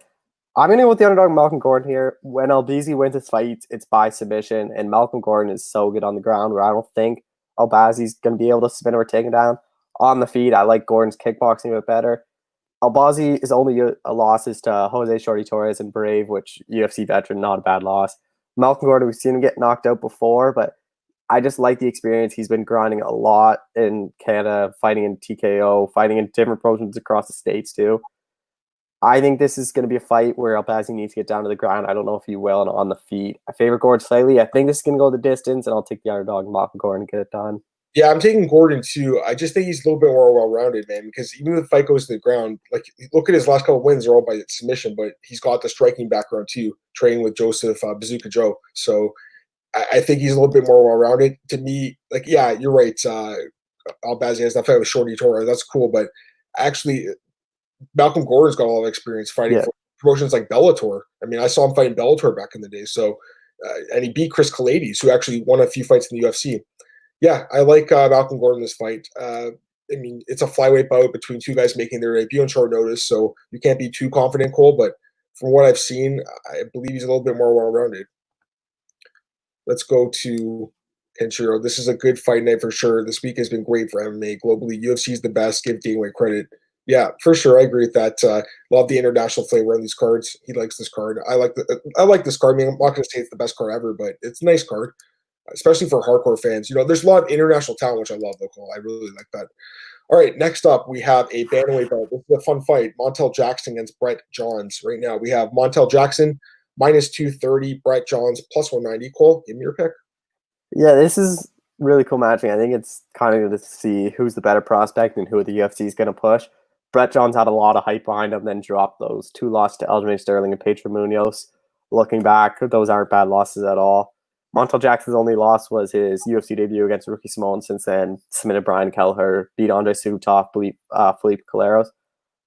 I'm going to go with the underdog Malcolm Gordon here. When Albazi wins his fight, it's by submission, and Malcolm Gordon is so good on the ground where I don't think Albazi's going to be able to submit or take him down. On the feet, I like Gordon's kickboxing a bit better. Albazi is only losses to Jose Shorty Torres and Brave, which UFC veteran, not a bad loss. Malcolm Gordon, we've seen him get knocked out before, but I just like the experience. He's been grinding a lot in Canada, fighting in TKO, fighting in different promotions across the States too. I think this is going to be a fight where Albazi needs to get down to the ground. I don't know if he will on the feet. I favor Gordon slightly. I think this is going to go the distance, and I'll take the underdog Malcolm Gordon to get it done. Yeah, I'm taking Gordon too. I just think he's a little bit more well-rounded, man, because even if the fight goes to the ground, like look at his last couple of wins, they're all by submission, but he's got the striking background too, training with Joseph Bazooka Joe. So I think he's a little bit more well-rounded. To me, like, yeah, you're right. Albazi has that fight with Shorty Torres. That's cool, but actually, Malcolm Gordon's got a lot of experience fighting for promotions like Bellator. I mean, I saw him fighting Bellator back in the day. So, and he beat Chris Kalades, who actually won a few fights in the UFC. Yeah, I like Malcolm Gordon in this fight. I mean, it's a flyweight bout between two guys making their debut on short notice, so you can't be too confident, Cole. But from what I've seen, I believe he's a little bit more well-rounded. Let's go to Kenshiro. This is a good fight night for sure. This week has been great for MMA globally. UFC is the best. Give Dane White credit. Yeah, for sure. I agree with that. Love the international flavor on these cards. He likes this card. I like this card. I mean, I'm not going to say it's the best card ever, but it's a nice card, especially for hardcore fans. There's a lot of international talent, which I love, though, Cole. I really like that. All right, next up, we have a bantamweight bout. This is a fun fight. Montel Jackson against Brett Johns. Right now, we have Montel Jackson minus 230, Brett Johns plus 190. Cole, give me your pick. Yeah, this is really cool matching. I think it's kind of good to see who's the better prospect and who the UFC is going to push. Brett Johns had a lot of hype behind him, then dropped those 2 losses to Aljamain Sterling and Pedro Munoz. Looking back, those aren't bad losses at all. Montel Jackson's only loss was his UFC debut against Ricky Simon. Since then, submitted Brian Kelleher, beat Andre Subtov, Felipe Caleros.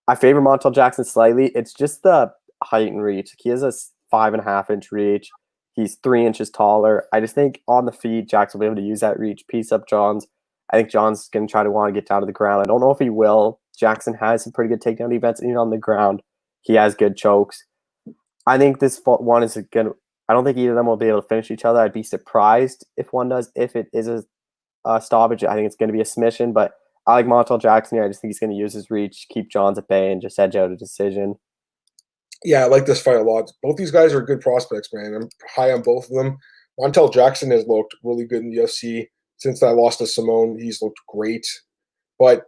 I favor Montel Jackson slightly. It's just the height and reach. He has a 5.5-inch reach. He's 3 inches taller. I just think on the feet, Jackson will be able to use that reach, piece up Johns. I think Johns is going to try to want to get down to the ground. I don't know if he will. Jackson has some pretty good takedown defense even on the ground. He has good chokes. I think this one is going to – I don't think either of them will be able to finish each other. I'd be surprised if one does. If it is a stoppage, I think it's going to be a submission. But I like Montel Jackson here. I just think he's going to use his reach, keep Johns at bay, and just edge out a decision. Yeah, I like this fight a lot. Both these guys are good prospects, man. I'm high on both of them. Montel Jackson has looked really good in the UFC. Since that loss to Simone, he's looked great. But,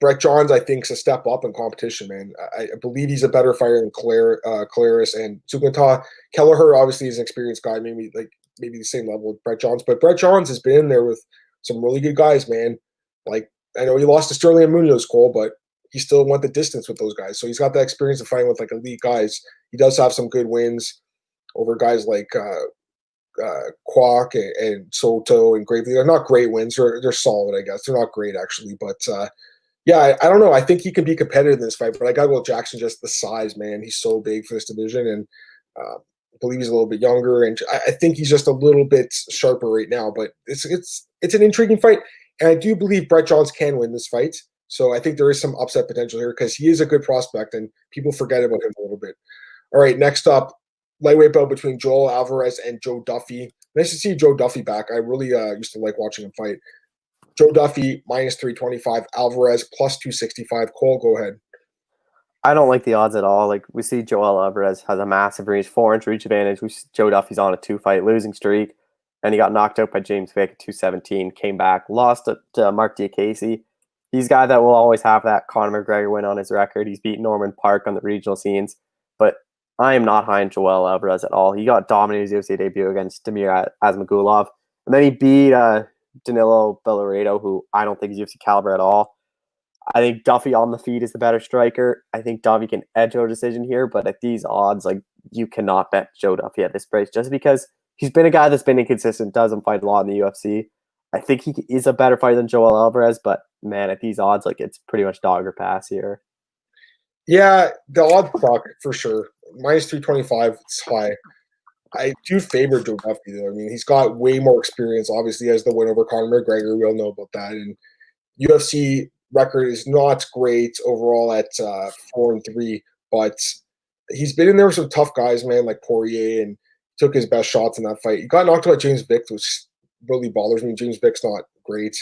Brett Johns, I think, is a step up in competition, man. I believe he's a better fighter than Claris and Sugata. Kelleher obviously is an experienced guy, maybe the same level with Brett Johns. But Brett Johns has been in there with some really good guys, man. Like, I know he lost to Sterling and Munoz, Cole, but he still went the distance with those guys. So he's got that experience of fighting with elite guys. He does have some good wins over guys like Kwok and Soto and Gravely. They're not great wins. They're solid, I guess. They're not great, actually. But, I don't know. I think he can be competitive in this fight, but I got to go with Jackson, just the size, man. He's so big for this division, and I believe he's a little bit younger, and I think he's just a little bit sharper right now. But it's an intriguing fight, and I do believe Brett Johns can win this fight. So I think there is some upset potential here because he is a good prospect, and people forget about him a little bit. All right, next up, lightweight bout between Joel Alvarez and Joe Duffy. Nice to see Joe Duffy back. I really used to like watching him fight. Joe Duffy, minus 325. Alvarez, plus 265. Cole, go ahead. I don't like the odds at all. Like, we see Joel Alvarez has a massive reach, 4-inch reach advantage. Joe Duffy's on a 2-fight losing streak, and he got knocked out by James Vick at 217, came back, lost to Mark Diakese. He's a guy that will always have that Conor McGregor win on his record. He's beat Norman Park on the regional scenes, but I am not high on Joel Alvarez at all. He got dominated his UFC debut against Damir Azmagulov, and then he beat Danilo Belluredo, who I don't think is UFC caliber at all. I think Duffy on the feet is the better striker. I think Duffy can edge out a decision here, but at these odds, you cannot bet Joe Duffy at this price just because he's been a guy that's been inconsistent, doesn't fight a lot in the UFC. I think he is a better fighter than Joel Alvarez, but man, at these odds, it's pretty much dog or pass here. Yeah, the odds suck for sure. Minus 325, it's high. I do favor Joe Duffy, though. I mean, he's got way more experience. Obviously, as the win over Conor McGregor, we all know about that. And UFC record is not great overall at 4-3, but he's been in there with some tough guys, man, like Poirier, and took his best shots in that fight. He got knocked out by James Vick, which really bothers me. James Vick's not great.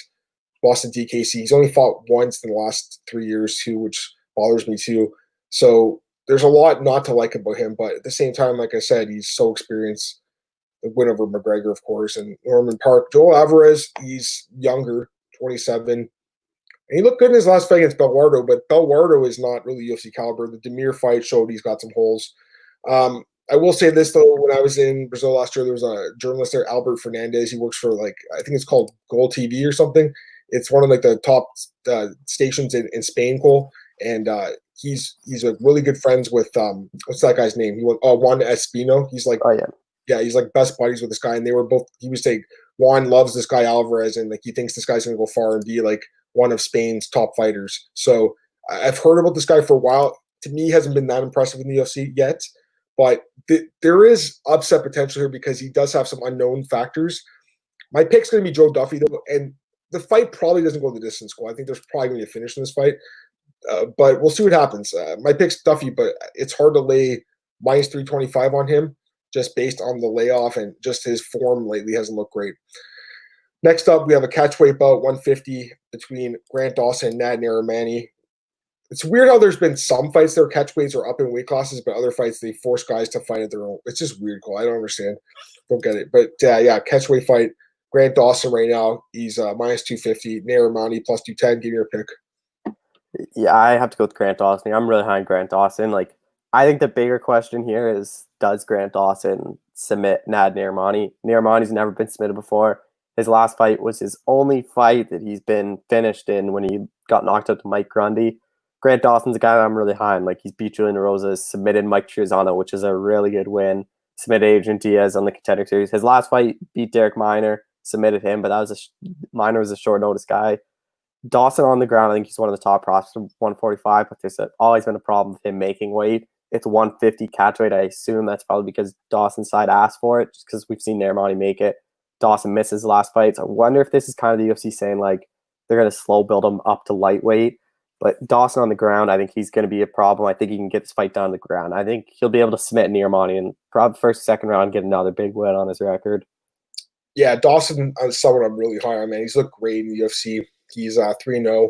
Lost to DKC. He's only fought once in the last 3 years, too, which bothers me, too. So there's a lot not to like about him, but at the same time, like I said, he's so experienced. The win over McGregor, of course, and Norman Park. Joel Alvarez, he's younger, 27. And he looked good in his last fight against Belluardo, but Belluardo is not really UFC caliber. The Demir fight showed he's got some holes. I will say this, though. When I was in Brazil last year, there was a journalist there, Albert Fernandez. He works for, I think it's called Goal TV or something. It's one of the top stations in Spain, Cole. And he's really good friends with what's that guy's name? Juan Espino. He's he's best buddies with this guy, and they were both. He was saying Juan loves this guy Alvarez, and he thinks this guy's gonna go far and be one of Spain's top fighters. So I've heard about this guy for a while. To me, he hasn't been that impressive in the UFC yet, but there is upset potential here because he does have some unknown factors. My pick's gonna be Joe Duffy though, and the fight probably doesn't go the distance. I think there's probably gonna be a finish in this fight. But we'll see what happens. My pick's Duffy, but it's hard to lay minus 325 on him just based on the layoff and just his form lately hasn't looked great. Next up, we have a catchweight bout, 150, between Grant Dawson and Nad Narimani. It's weird how there's been some fights that are catchweights or up in weight classes, but other fights they force guys to fight at their own. It's just weird, Cole. I don't understand. Don't get it. But yeah, catchweight fight. Grant Dawson right now, he's minus 250. Narimani plus 210. Give me your pick. Yeah, I have to go with Grant Dawson. I'm really high on Grant Dawson. Like, I think the bigger question here is, does Grant Dawson submit Nad Narimani? Narimani's never been submitted before. His last fight was his only fight that he's been finished in when he got knocked out to Mike Grundy. Grant Dawson's a guy that I'm really high on. Like, he's beat Julian Rosa, submitted Mike Chiazano, which is a really good win. Submitted Adrian Diaz on the Contender Series. His last fight beat Derek Minor, submitted him, but that was Minor was a short notice guy. Dawson on the ground, I think he's one of the top prospects of 145, but there's always been a problem with him making weight. It's 150 catch weight. I assume that's probably because Dawson's side asked for it, just because we've seen Narimani make it. Dawson misses the last fights. I wonder if this is kind of the UFC saying, like, they're going to slow build him up to lightweight. But Dawson on the ground, I think he's going to be a problem. I think he can get this fight down on the ground. I think he'll be able to submit Narimani and probably first, second round get another big win on his record. Yeah, Dawson is someone I'm really high on, man. He's looked great in the UFC. He's 3-0.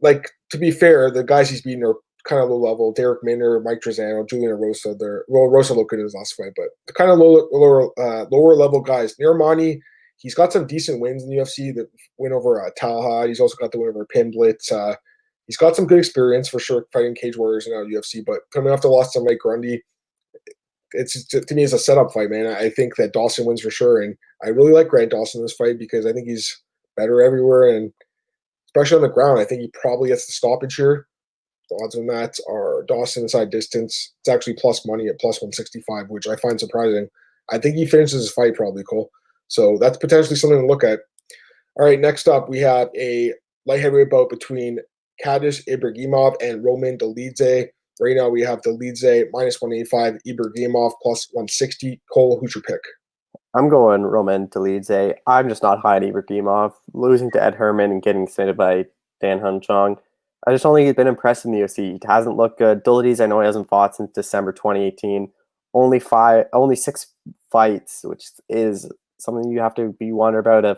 Like, to be fair, the guys he's beaten are kind of low level. Derek Minner, Mike Trezano, Julian Rosa. Rosa looked good in his last fight, but the kind of lower level guys. Narimani, he's got some decent wins in the UFC. The win over Talha. He's also got the win over Pimblitz. He's got some good experience for sure fighting Cage Warriors in the UFC, but coming off the loss to Mike Grundy, to me, it's a setup fight, man. I think that Dawson wins for sure, and I really like Grant Dawson in this fight because I think he's better everywhere, and especially on the ground, I think he probably gets the stoppage here. The odds on that are Dawson inside distance. It's actually plus money at plus 165, which I find surprising. I think he finishes his fight probably, Cole. So that's potentially something to look at. All right, next up, we have a light heavyweight bout between Kadis Ibragimov and Roman Dolidze. Right now, we have Dolidze minus 185, Ibragimov plus 160. Cole, who's your pick? I'm going Roman Dolidze. I'm just not high on Ibragimov. Losing to Ed Herman and getting submitted by Dan Hunchong. I just don't think he's been impressed in the UFC. He hasn't looked good. Dolidze, I know he hasn't fought since December 2018. Only 6 fights, which is something you have to be wondering about of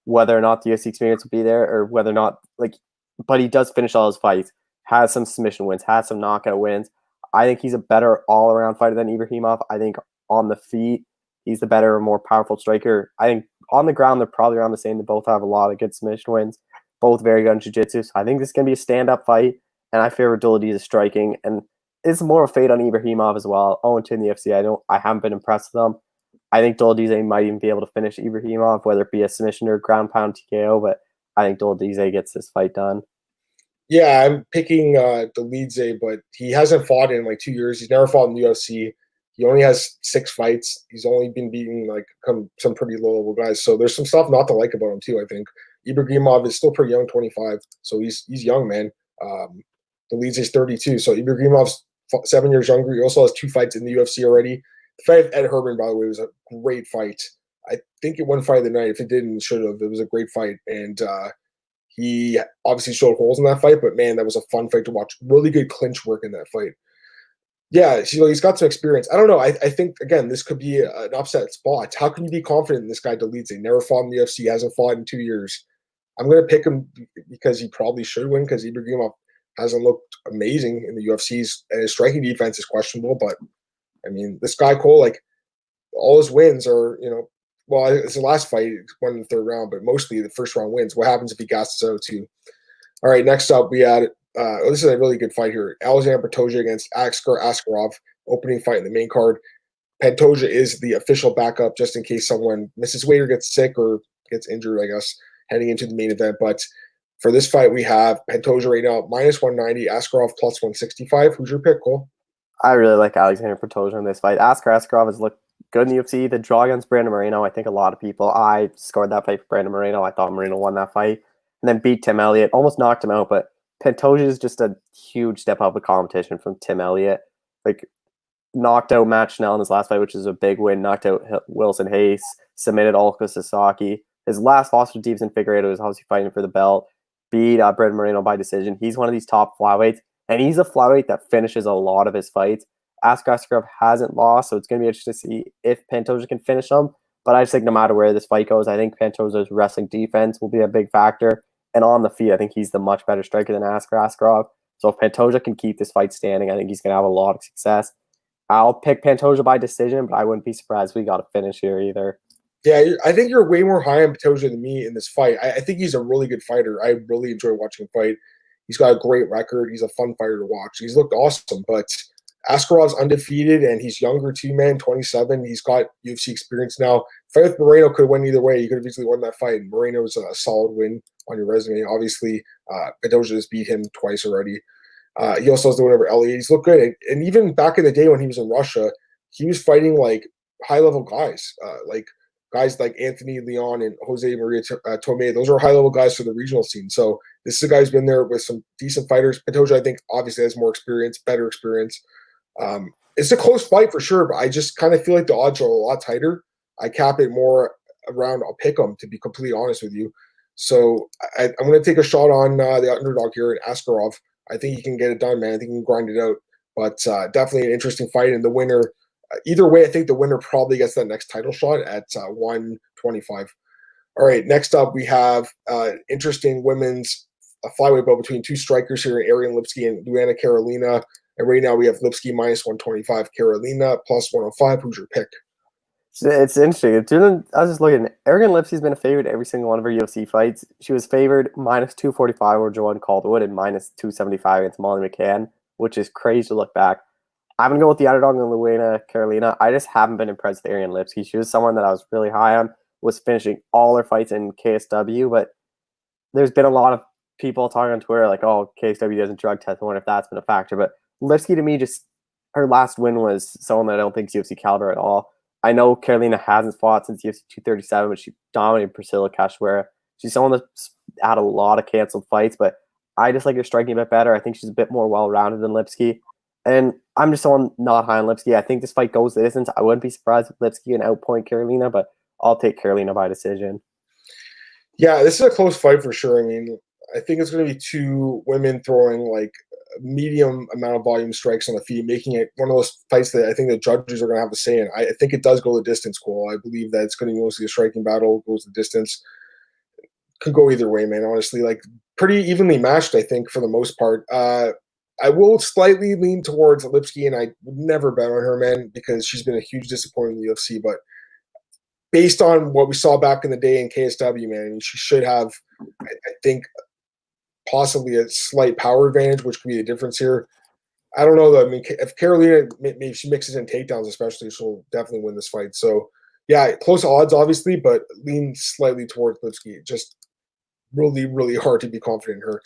whether or not the UFC experience will be there or whether or not, like, but he does finish all his fights, has some submission wins, has some knockout wins. I think he's a better all-around fighter than Ibragimov. I think on the feet, he's the better, more powerful striker. I think on the ground, they're probably around the same. They both have a lot of good submission wins, both very good in jiu-jitsu. So I think this is going to be a stand-up fight, and I favor Dolidze striking. And it's more of a fade on Ibragimov as well. 0-2 in the UFC. I haven't been impressed with them. I think Dolidze might even be able to finish Ibragimov, whether it be a submission or ground pound TKO, but I think Dolidze gets this fight done. Yeah, I'm picking Dolidze, but he hasn't fought in like 2 years. He's never fought in the UFC. He only has 6 fights. He's only been beating like some pretty low-level guys. So there's some stuff not to like about him too, I think. Ibragimov is still pretty young, 25. So he's young, man. Dolidze is 32. So Ibragimov's 7 years younger. He also has 2 fights in the UFC already. The fight with Ed Herman, by the way, was a great fight. I think it won fight of the night. If it didn't, it should have. It was a great fight. And he obviously showed holes in that fight, but man, that was a fun fight to watch. Really good clinch work in that fight. Yeah, he's got some experience. I don't know. I think, again, this could be an upset spot. How can you be confident in this guy, Dolidze? Never fought in the UFC, hasn't fought in 2 years. I'm going to pick him because he probably should win because Ibragimov hasn't looked amazing in the UFCs, and his striking defense is questionable. But, I mean, this guy, Cole, like, all his wins are, well, it's the last fight, won in the 3rd round, but mostly the first round wins. What happens if he gasses out too? All right, next up, we had this is a really good fight here. Alexander Pantoja against Axe Azkarov, opening fight in the main card. Pantoja is the official backup just in case someone misses weight or gets sick or gets injured, I guess, heading into the main event. But for this fight, we have Pantoja right now minus 190, Askarov plus 165. Who's your pick, Cole? I really like Alexander Pantoja in this fight. Askarov has looked good in the UFC. The draw against Brandon Moreno, I think a lot of people, I scored that fight for Brandon Moreno. I thought Moreno won that fight. And then beat Tim Elliott. Almost knocked him out, but Pantoja is just a huge step up of competition from Tim Elliott. Like, knocked out Matt Schnell in his last fight, which is a big win. Knocked out Wilson Hayes. Submitted Olka Sasaki. His last loss with Deiveson Figueiredo is obviously fighting for the belt. Beat Brandon Moreno by decision. He's one of these top flyweights, and he's a flyweight that finishes a lot of his fights. Askarov hasn't lost, so it's going to be interesting to see if Pantoja can finish him. But I just think no matter where this fight goes, I think Pantoja's wrestling defense will be a big factor. And on the feet, I think he's the much better striker than Askarov. So if Pantoja can keep this fight standing, I think he's going to have a lot of success. I'll pick Pantoja by decision, but I wouldn't be surprised if we got a finish here either. Yeah, I think you're way more high on Petroja than me in this fight. I think he's a really good fighter. I really enjoy watching him fight. He's got a great record. He's a fun fighter to watch. He's looked awesome, but Askarov's undefeated, and he's younger too, man, 27. He's got UFC experience now. Fight with Moreno could win either way. You could have easily won that fight. Moreno was a solid win on your resume. Obviously, Petroja has beat him twice already. He also has the win over Elliott. He's looked good. And even back in the day when he was in Russia, he was fighting like high-level guys, like guys like Anthony Leon and Jose Maria Tomei. Those are high-level guys for the regional scene. So this is a guy who's been there with some decent fighters. Petroja, I think, obviously has more experience, better experience. It's a close fight for sure, but I just kind of feel like the odds are a lot tighter. I cap it more around I'll pick them, to be completely honest with you. So I'm going to take a shot on the underdog here in Askarov. I think he can get it done, man. I think he can grind it out. But definitely an interesting fight. And the winner, either way, I think the winner probably gets that next title shot at 125. All right, next up we have interesting women's flyweight bout between two strikers here, Ariane Lipski and Luana Carolina. And right now we have Lipski minus 125, Carolina plus 105. Who's your pick? It's interesting. I was just looking. Ariane Lipski's been a favorite every single one of her UFC fights. She was favored minus 245 over Joanne Calderwood and minus 275 against Molly McCann, which is crazy to look back. I'm going to go with the underdog in Luana Carolina. I just haven't been impressed with Ariane Lipski. She was someone that I was really high on, was finishing all her fights in KSW, but there's been a lot of people talking on Twitter like, oh, KSW doesn't drug test. I wonder if that's been a factor. But Lipski, to me, just her last win was someone that I don't think is UFC caliber at all. I know Carolina hasn't fought since UFC 237, but she dominated Priscilla Cachoeira. She's someone that's had a lot of canceled fights, but I just like her striking a bit better. I think she's a bit more well-rounded than Lipski. And I'm just someone not high on Lipski. I think this fight goes the distance. I wouldn't be surprised if Lipski can outpoint Carolina, but I'll take Carolina by decision. Yeah, this is a close fight for sure. I mean, I think it's going to be two women throwing like a medium amount of volume strikes on the feet, making it one of those fights that I think the judges are going to have to say in. I think it does go the distance, Cole. I believe that it's going to be mostly a striking battle, goes the distance. Could go either way, man, honestly. Like, pretty evenly matched, I think, for the most part. I will slightly lean towards Lipski, and I would never bet on her, man, because she's been a huge disappointment in the UFC. But based on what we saw back in the day in KSW, man, I mean, she should have, I think, possibly a slight power advantage, which could be the difference here. I don't know, though. I mean, if Carolina, maybe she mixes in takedowns, especially, she'll definitely win this fight. So, yeah, close odds, obviously, but lean slightly towards Lipski. Just really, really hard to be confident in her.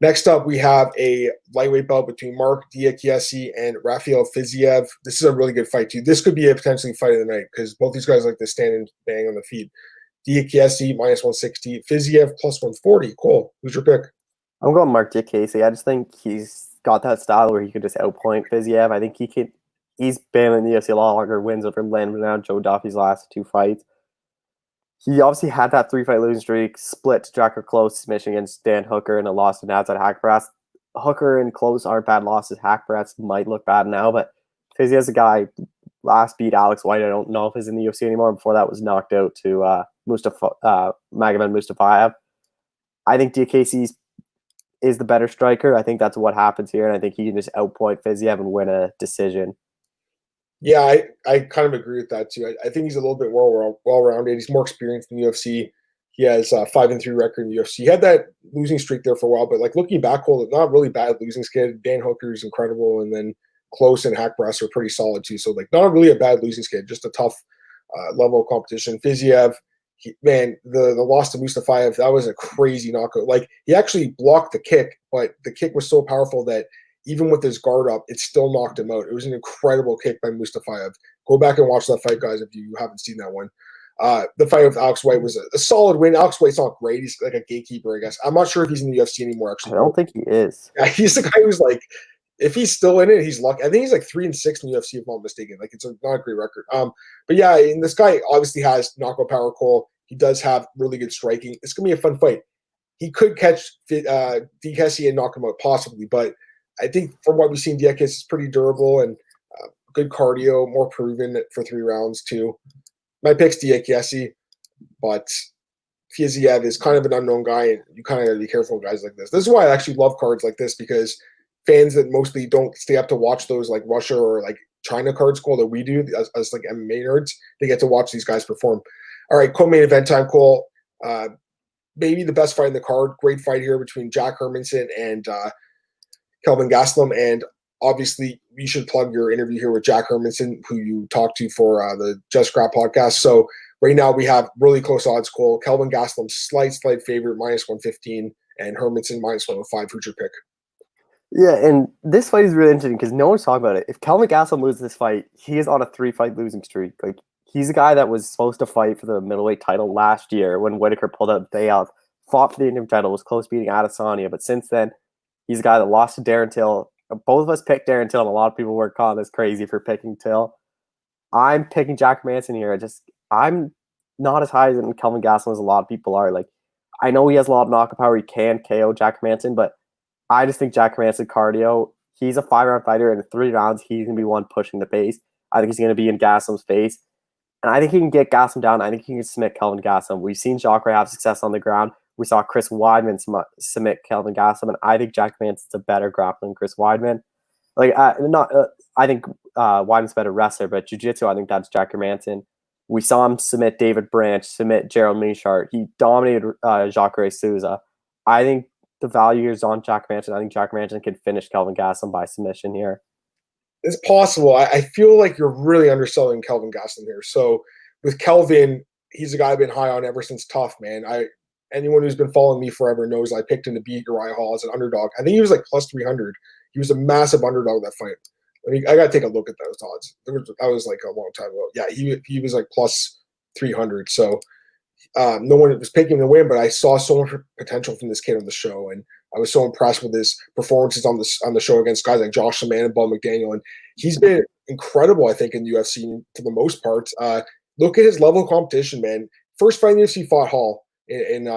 Next up, we have a lightweight bout between Mark Diakiese and Raphael Fiziev. This is a really good fight, too. This could be a potentially fight of the night because both these guys like to stand and bang on the feet. Diakiese minus 160, Fiziev plus 140. Cool. Who's your pick? I'm going Mark Diakiese. I just think he's got that style where he could just outpoint Fiziev. I think he could. He's been in the UFC a lot longer, wins over Len Brown, Joe Duffy's last two fights. He obviously had that 3-fight losing streak, split to Drakkar Klose submission against Dan Hooker, and a loss to Nazat Haqparast. Hooker and Klose aren't bad losses. Haqparast might look bad now, but Fiziev's a guy last beat Alex White. I don't know if he's in the UFC anymore. Before that was knocked out to Magomed Mustafayev. I think Diakiese is the better striker. I think that's what happens here, and I think he can just outpoint Fiziev and win a decision. Yeah, I kind of agree with that too. I think he's a little bit more well-rounded. He's more experienced in the UFC. He has a 5-3 record in the UFC. He had that losing streak there for a while, but like looking back, not really bad losing skid. Dan Hooker is incredible, and then Klose and Haqparast are pretty solid too. So like not really a bad losing skid, just a tough level of competition. Fiziev, the loss to Mustafayev, that was a crazy knockout. Like he actually blocked the kick, but the kick was so powerful that even with his guard up, it still knocked him out. It was an incredible kick by Mustafayev. Go back and watch that fight, guys, if you haven't seen that one. The fight with Alex White was a solid win. Alex White's not great. He's like a gatekeeper, I guess. I'm not sure if he's in the UFC anymore, actually. I don't think he is. Yeah, he's the guy who's like, if he's still in it, he's lucky. I think he's like 3-6 in the UFC, if I'm not mistaken. Like, it's not a great record. But yeah, and this guy obviously has knockout power, Cole. He does have really good striking. It's going to be a fun fight. He could catch Diakiese and knock him out, possibly, but I think from what we've seen, Diakiese is pretty durable and good cardio, more proven for 3 rounds too. My pick's Diakiese, but Fiziev is kind of an unknown guy, and you kind of got to be careful with guys like this. This is why I actually love cards like this, because fans that mostly don't stay up to watch those like Russia or like China cards, that we do as like MMA nerds, they get to watch these guys perform. All right, co-main event time, Cole. Maybe the best fight in the card. Great fight here between Jack Hermansson and Kelvin Gastelum. And obviously, you should plug your interview here with Jack Hermansson, who you talked to for the Just Scrap podcast. So right now we have really close odds, Cole. Kelvin Gastelum, slight favorite, -115, and Hermansson -105. Who's your pick? Yeah, and this fight is really interesting because no one's talking about it. If Kelvin Gastelum loses this fight, he is on a 3-fight losing streak. Like, he's a guy that was supposed to fight for the middleweight title last year when Whitaker pulled out the day out, fought for the interim title, was close beating Adesanya, but since then, he's a guy that lost to Darren Till. Both of us picked Darren Till, and a lot of people were calling us crazy for picking Till. I'm picking Jack Hermansson here. I'm not as high as Kelvin Gastelum as a lot of people are. Like, I know he has a lot of knockout power. He can KO Jack Hermansson, but I just think Jack Hermansson cardio, he's a 5-round fighter, and in 3 rounds, he's going to be one pushing the pace. I think he's going to be in Gastelum's face. And I think he can get Gastelum down. I think he can submit Kelvin Gastelum. We've seen Jacare have success on the ground. We saw Chris Weidman submit Kelvin Gastelum, and I think Jack Hermansson's a better grappler than Chris Weidman. I think Weidman's a better wrestler, but jiu-jitsu, I think that's Jack Hermansson. We saw him submit David Branch, submit Gerald Meachart. He dominated Jacare Souza. I think the value here is on Jack Hermansson. I think Jack Hermansson can finish Kelvin Gastelum by submission here. It's possible. I feel like you're really underselling Kelvin Gastelum here. So with Kelvin, he's a guy I've been high on ever since Tough, man. Anyone who's been following me forever knows I picked him to beat Uriah Hall as an underdog. I think he was like +300. He was a massive underdog in that fight. I got to take a look at those odds. That was like a long time ago. Yeah, he was like +300. So no one was picking him to win, but I saw so much potential from this kid on the show, and I was so impressed with his performances on the show against guys like Josh Saman and Bob McDaniel, and he's been incredible, I think, in the UFC for the most part. Look at his level of competition, man. First fight in the UFC, fought Hall and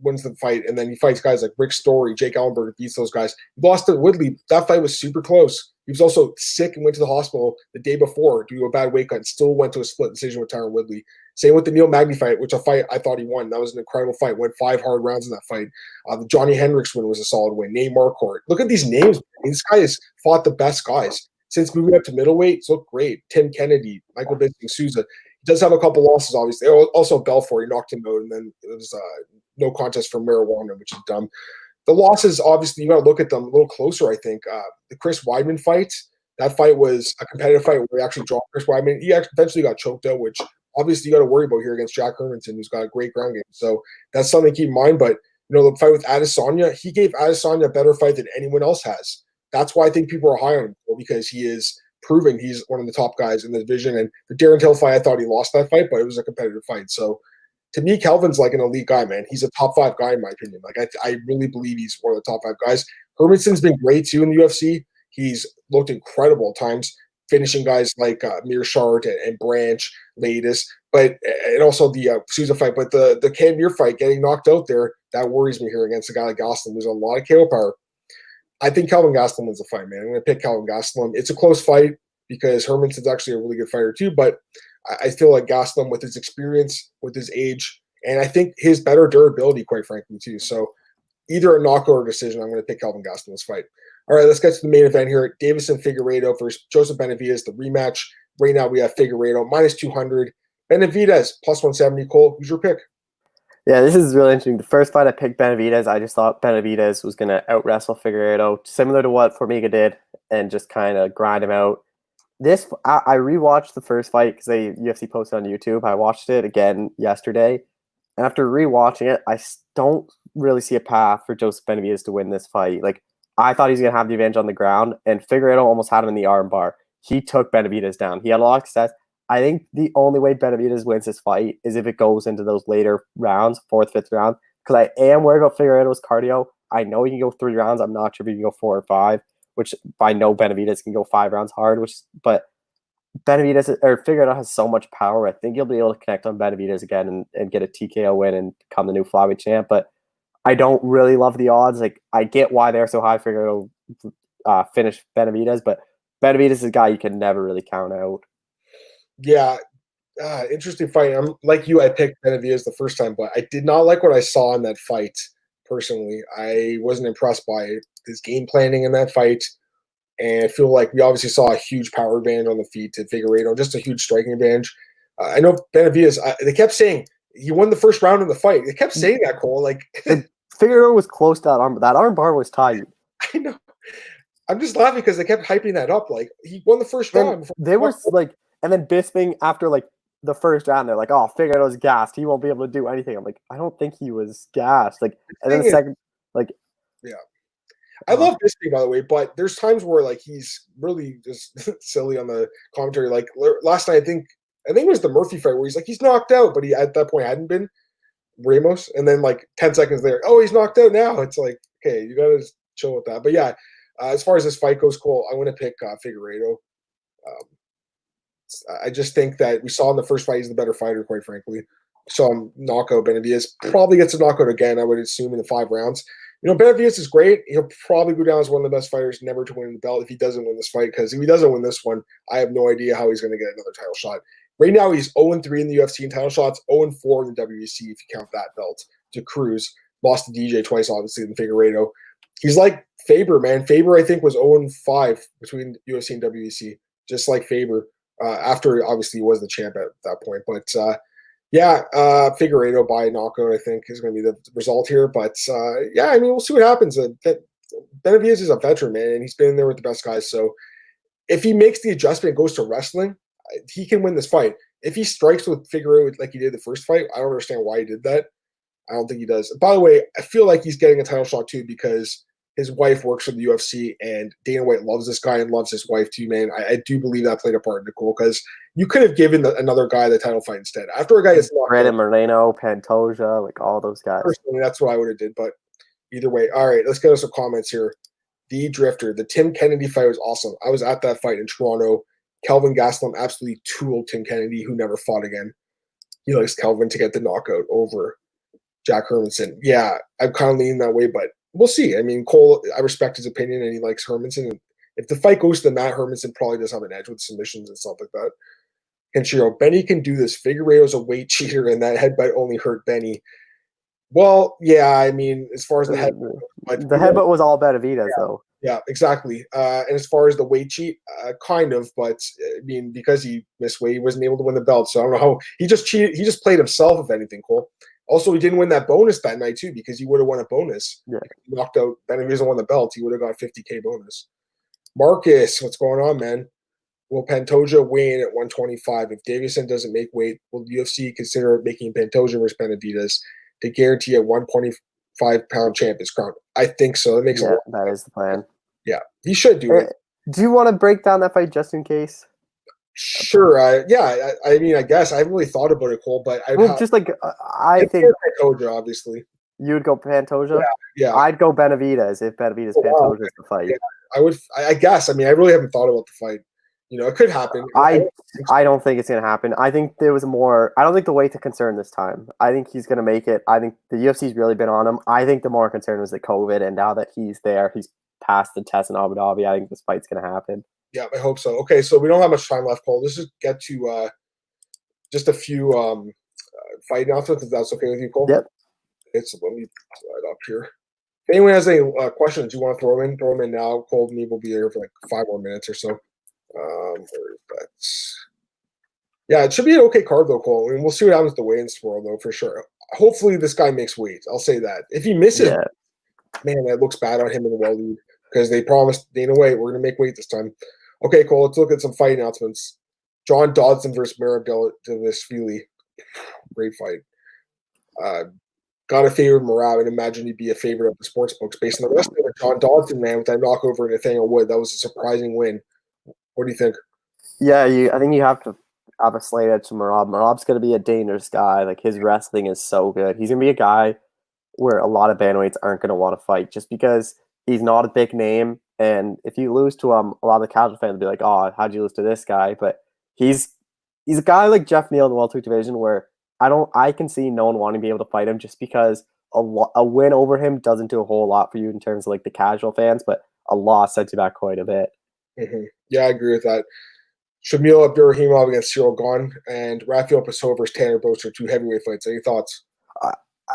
wins the fight, and then he fights guys like Rick Story, Jake Ellenberg, beats those guys. He lost to Woodley. That fight was super close. He was also sick and went to the hospital the day before due to a bad weight cut and still went to a split decision with Tyron Woodley. Same with the Neil Magny fight, which a fight I thought he won. That was an incredible fight. Went 5 hard rounds in that fight. The Johnny Hendricks win was a solid win. Nate Marquardt. Look at these names. This guy has fought the best guys. Since moving up to middleweight, it's looked great. Tim Kennedy, Michael Bisping, Souza. He does have a couple losses, obviously. Also, Belfort, he knocked him out, and then it was no contest for marijuana, which is dumb. The losses, obviously, you got to look at them a little closer, I think. The Chris Weidman fight, that fight was a competitive fight where he actually dropped Chris Weidman. He eventually got choked out, which obviously you got to worry about here against Jack Hermansson, who's got a great ground game. So that's something to keep in mind. But, the fight with Adesanya, he gave Adesanya a better fight than anyone else has. That's why I think people are high on him, because he is proving he's one of the top guys in the division. And the Darren Till fight, I thought he lost that fight, but it was a competitive fight. So to me, Kelvin's like an elite guy, man. He's a top 5 guy in my opinion. Like I really believe he's one of the top 5 guys. Hermansson's been great too in the UFC. He's looked incredible at times, finishing guys like Mearshart and Branch, latest, and also the Souza fight. But the Cam Muir fight, getting knocked out there, that worries me here against a guy like Gastelum. There's a lot of KO power. I think Kelvin Gastelum wins the fight, man. I'm going to pick Kelvin Gastelum. It's a close fight because Hermansson's actually a really good fighter too, but I feel like Gastelum, with his experience, with his age, and I think his better durability, quite frankly, too. So either a knockout or a decision, I'm going to pick Kelvin Gastelum's fight. All right, let's get to the main event here. Deiveson Figueiredo versus Joseph Benavidez, the rematch. Right now we have Figueiredo -200. Benavidez +170. Cole, who's your pick? Yeah, this is really interesting. The first fight I picked Benavidez. I just thought Benavidez was going to out-wrestle Figueiredo, similar to what Formiga did, and just kind of grind him out. I rewatched the first fight because UFC posted on YouTube. I watched it again yesterday. And after rewatching it, I don't really see a path for Joseph Benavidez to win this fight. Like, I thought he was going to have the advantage on the ground, and Figueiredo almost had him in the arm bar. He took Benavidez down. He had a lot of success. I think the only way Benavidez wins this fight is if it goes into those later rounds, 4th, 5th round, because I am worried about Figueiredo's cardio. I know he can go 3 rounds. I'm not sure if he can go 4 or 5, which I know Benavidez can go 5 rounds hard, but Figueiredo has so much power. I think he'll be able to connect on Benavidez again and get a TKO win and become the new flyweight champ, but I don't really love the odds. Like, I get why they're so high. Figueiredo finish Benavidez, but Benavidez is a guy you can never really count out. Yeah, interesting fight. I'm like you. I picked Benavidez the first time, but I did not like what I saw in that fight. Personally, I wasn't impressed by his game planning in that fight, and I feel like we obviously saw a huge power advantage on the feet to Figueiredo, just a huge striking advantage. I know Benavidez. They kept saying he won the first round in the fight. They kept saying that, Cole. Like Figueroa was close to that arm. That arm bar was tight. I know. I'm just laughing because they kept hyping that up. Like he won the first round. They were like, and then Bisping after like the first round, they're like, "Oh, Figueroa's gassed. He won't be able to do anything." I'm like, I don't think he was gassed. Like, and then the second, like, yeah. I love Bisping, by the way, but there's times where like he's really just silly on the commentary. Like last night, I think it was the Murphy fight where he's like he's knocked out, but he at that point hadn't been Ramos, and then like 10 seconds later, oh, he's knocked out now. It's like, okay, you gotta chill with that. But yeah, as far as this fight goes, Cole, I want to pick Figueiredo. I just think that we saw in the first fight he's the better fighter, quite frankly. Saw him knock out Benavidez. Probably gets a knockout again, I would assume, in the 5 rounds. You know, Benavidez is great. He'll probably go down as one of the best fighters never to win the belt if he doesn't win this fight, because if he doesn't win this one, I have no idea how he's going to get another title shot. Right now, he's 0-3 in the UFC in title shots, 0-4 in the WEC if you count that belt to Cruz. Lost to DJ twice, obviously, in Figueiredo. He's like Faber, man. Faber, I think, was 0-5 between UFC and WEC, just like Faber. After, obviously, he was the champ at that point. But, Figueiredo by knockout, I think, is going to be the result here. But, yeah, I mean, we'll see what happens. Benavidez is a veteran, man, and he's been there with the best guys. So if he makes the adjustment and goes to wrestling, he can win this fight. If he strikes with Figueiredo like he did the first fight, I don't understand why he did that. I don't think he does. By the way, I feel like he's getting a title shot too because his wife works for the UFC and Dana White loves this guy and loves his wife too, man. I do believe that played a part, Nicole, because you could have given another guy the title fight instead. After a guy gets knocked Brandon Moreno, Pantoja, like all those guys. Personally, that's what I would have did, but either way. All right, let's get us some comments here. The Drifter, the Tim Kennedy fight was awesome. I was at that fight in Toronto. Kelvin Gastelum absolutely tooled Tim Kennedy, who never fought again. He likes Kelvin to get the knockout over Jack Hermansson. Yeah, I'm kind of leaning that way, but we'll see. I mean, Cole, I respect his opinion, and he likes Hermansson. And if the fight goes to the mat, Hermansson probably does have an edge with submissions and stuff like that. And Ciryl, Benny can do this. Figueiredo's a weight cheater, and that headbutt only hurt Benny. Well, yeah, I mean, as far as the headbutt. The headbutt was all Benavidez, though. Yeah, exactly. And as far as the weight cheat, kind of, but I mean, because he missed weight, he wasn't able to win the belt. So I don't know how he just cheated. He just played himself, if anything, Cole. Also, he didn't win that bonus that night too, because he would have won a bonus. Yeah. He knocked out Benavidez and won the belt. He would have got $50K bonus. Marcus, what's going on, man? Will Pantoja win at 125? If Deiveson doesn't make weight, will the UFC consider making Pantoja versus Benavidez to guarantee a 125-pound champion's crown? I think so. That makes a lot. That is the plan. Yeah, he should do it. Do you want to break down that fight just in case? Sure. I mean, I guess I haven't really thought about it, Cole, but I think Pantoja, obviously. You would go Pantoja? Yeah. I'd go Benavidez if Benavidez Pantoja is the fight. Yeah, I would. I guess. I mean, I really haven't thought about the fight. You know, it could happen. I don't think it's going to happen. I think there was more. I don't think the weight's a concern this time. I think he's going to make it. I think the UFC's really been on him. I think the more concern was the COVID, and now that he's there, he's passed the test in Abu Dhabi. I think this fight's going to happen. Yeah, I hope so. Okay, so we don't have much time left, Cole. Let's just get to just a few fight announcements, if that's okay with you, Cole. Yep. Okay, so let me slide up here. If anyone has any questions you want to throw them in now. Cole and me will be here for like 5 more minutes or so. Yeah, it should be an okay card though, Cole. I mean, we'll see what happens with the weigh-ins tomorrow, though, for sure. Hopefully, this guy makes weight. I'll say that. If he misses, man, that looks bad on him in the well lead because they promised Dana White we're going to make weight this time. Okay, Cole, let's look at some fight announcements. John Dodson versus Merab Dvalishvili. Great fight. Got a favorite Merab and imagine he'd be a favorite of the sports books based on the rest of it. John Dodson, man, with that knockover Nathaniel Wood, that was a surprising win. What do you think? Yeah, I think you have to have a slight edge to Merab. Merab's going to be a dangerous guy. Like, his wrestling is so good. He's going to be a guy where a lot of bantamweights aren't going to want to fight just because he's not a big name. And if you lose to him, a lot of the casual fans will be like, oh, how'd you lose to this guy? But he's a guy like Jeff Neal in the welterweight division where I can see no one wanting to be able to fight him just because a win over him doesn't do a whole lot for you in terms of like the casual fans, but a loss sets you back quite a bit. Mm-hmm. Yeah, I agree with that. Shamil Abdurakhimov against Ciryl Gane and Raphael Pessoa versus Tanner Boser, 2 heavyweight fights. Any thoughts?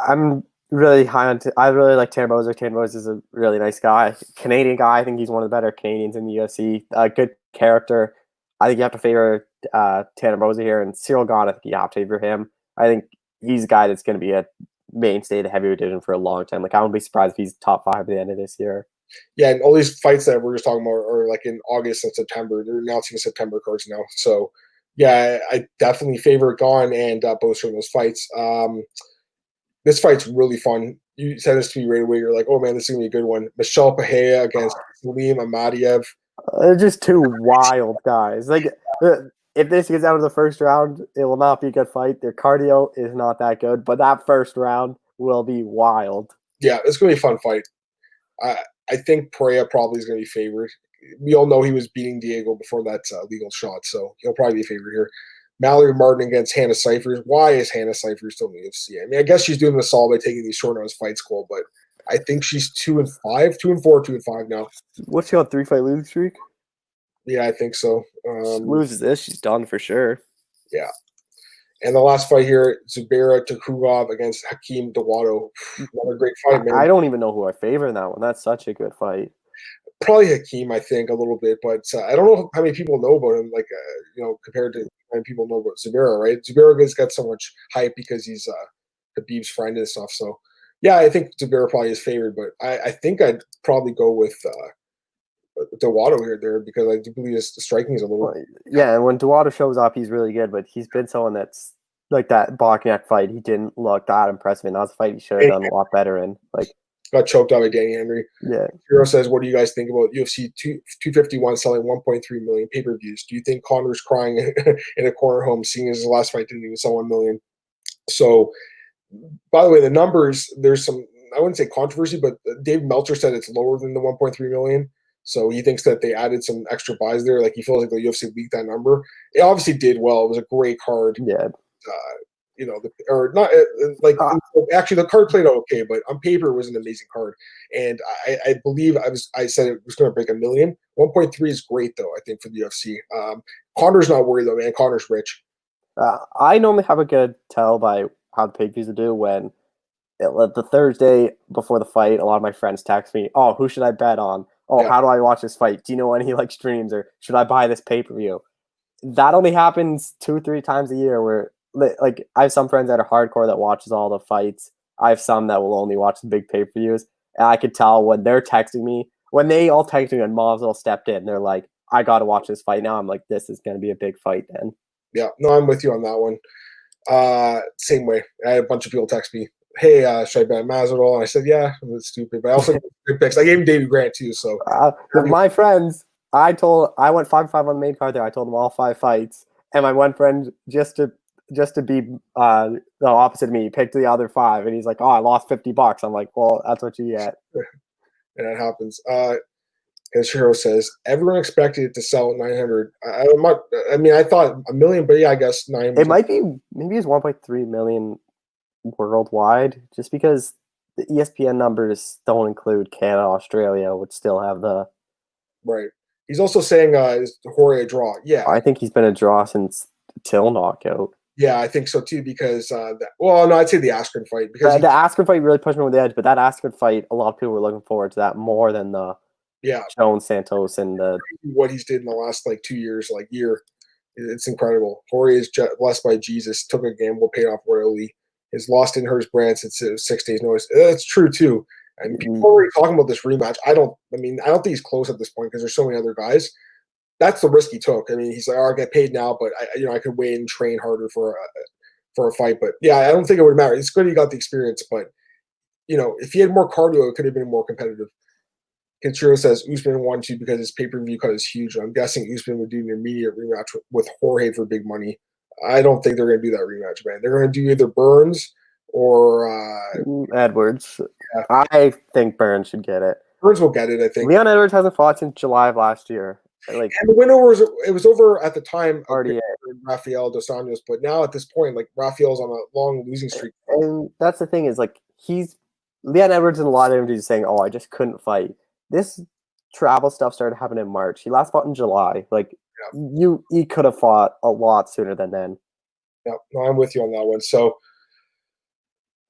I'm really high on. I really like Tanner Boser. Tanner Boser is a really nice guy, Canadian guy. I think he's one of the better Canadians in the UFC. Good character. I think you have to favor Tanner Boser here, and Ciryl Gane, I think you have to favor him. I think he's a guy that's going to be a mainstay of the heavyweight division for a long time. Like, I wouldn't be surprised if he's top 5 at the end of this year. Yeah, and all these fights that we're just talking about are like in August and September. They're announcing September cards now. So, yeah, I definitely favor Gane and Boser in those fights. This fight's really fun. You said this to me right away. You're like, oh, man, this is going to be a good one. Michel Pereira against Zelim Imadaev. They're just two wild guys. Like, if this gets out of the first round, it will not be a good fight. Their cardio is not that good, but that first round will be wild. Yeah, it's going to be a fun fight. I think Pereira probably is going to be favored. We all know he was beating Diego before that legal shot, so he'll probably be favored here. Mallory Martin against Hannah Cifers. Why is Hannah Cifers still in the UFC? I mean, I guess she's doing the solid by taking these short notice fights, Cole, but I think she's 2-5, 2-4, 2-5 now. What's she on 3-fight losing streak? Yeah, I think so. Loses this, she's done for sure. Yeah. And the last fight here, Zubaira Tukhugov against Hakeem Dawodu. Another great fight, man. I don't even know who I favor in that one. That's such a good fight. Probably Hakeem, I think, a little bit, but I don't know how many people know about him. Like, compared to how many people know about Zubaira, right? Zubaira has got so much hype because he's Khabib's friend and stuff. So, yeah, I think Zubaira probably is favored, but I think I'd probably go with Dawodu there because I do believe his striking is a little. Yeah, and when Dawodu shows up, he's really good, but he's been someone that's like that Bokniak fight. He didn't look that impressive, and that was a fight he should have done a lot better in. Like, got choked out by Danny Henry. Yeah. Hero says, what do you guys think about UFC 251 selling 1.3 million pay-per-views? Do you think Connor's crying in a corner home, seeing as his last fight didn't even sell 1 million? So, by the way, the numbers, there's some, I wouldn't say controversy, but Dave Meltzer said it's lower than the 1.3 million. So he thinks that they added some extra buys there. Like, he feels like the UFC leaked that number. It obviously did well. It was a great card. Yeah. Actually, the card played out okay, but on paper it was an amazing card. And I believe I said it was going to break 1 million. 1.3 is great, though, I think, for the UFC. Connor's not worried, though, man. Connor's rich. I normally have a good tell by how the pay-per-views will do when the Thursday before the fight, a lot of my friends text me, oh, who should I bet on? Oh, how do I watch this fight? Do you know any streams, or should I buy this pay-per-view? That only happens 2-3 times a year where, like, I have some friends that are hardcore that watches all the fights. I have some that will only watch the big pay-per-views. And I could tell when they're texting me, when they all text me and Moswell stepped in, they're like, I got to watch this fight now. I'm like, this is going to be a big fight then. Yeah, no, I'm with you on that one. Same way. I had a bunch of people text me, hey, should I bet Masvidal? And I said, yeah, it's stupid. But I also good picks. I gave him Davey Grant too. So my friends, I went 5-5 on the main card there. I told them all 5 fights. And my one friend, just to be the opposite of me, he picked the other 5, and he's like, oh, I lost $50. I'm like, well, that's what you get. And that happens. As Hero says, everyone expected it to sell at 900. I thought 1 million, but yeah, I guess 9. It might be, maybe it's 1.3 million worldwide, just because the ESPN numbers don't include Canada, Australia, would still have the. Right. He's also saying is Jorge a draw. Yeah. I think he's been a draw since Till knockout. Yeah, I think so too, because I'd say the Askren fight. Because the Askren fight really pushed me over the edge, but that Askren fight, a lot of people were looking forward to that more than the Jones Santos and what he's did in the last 2 years, year. It's incredible. Jorge is blessed by Jesus, took a gamble, paid off royally. His lost in hers brand since 6 days notice. That's true too. And people are already talking about this rematch. I don't think he's close at this point because there's so many other guys. That's the risk he took. I mean, he's like, oh, I get paid now, but I could wait and train harder for a fight. But yeah, I don't think it would matter. It's good he got the experience, but if he had more cardio, it could have been more competitive. Ciryl says Usman won to because his pay-per-view cut is huge. I'm guessing Usman would do an immediate rematch with Jorge for big money. I don't think they're going to do that rematch, man. They're going to do either Burns or Edwards. Yeah. I think Burns should get it. Burns will get it, I think. Leon Edwards hasn't fought since July of last year. And the win was over at the time already Raphael dos Anjos, but now at this point, Raphael's on a long losing streak. And that's the thing is, Leon Edwards in a lot of interviews saying, "Oh, I just couldn't fight." This travel stuff started happening in March. He last fought in July. He could have fought a lot sooner than then. Yeah, no, I'm with you on that one. So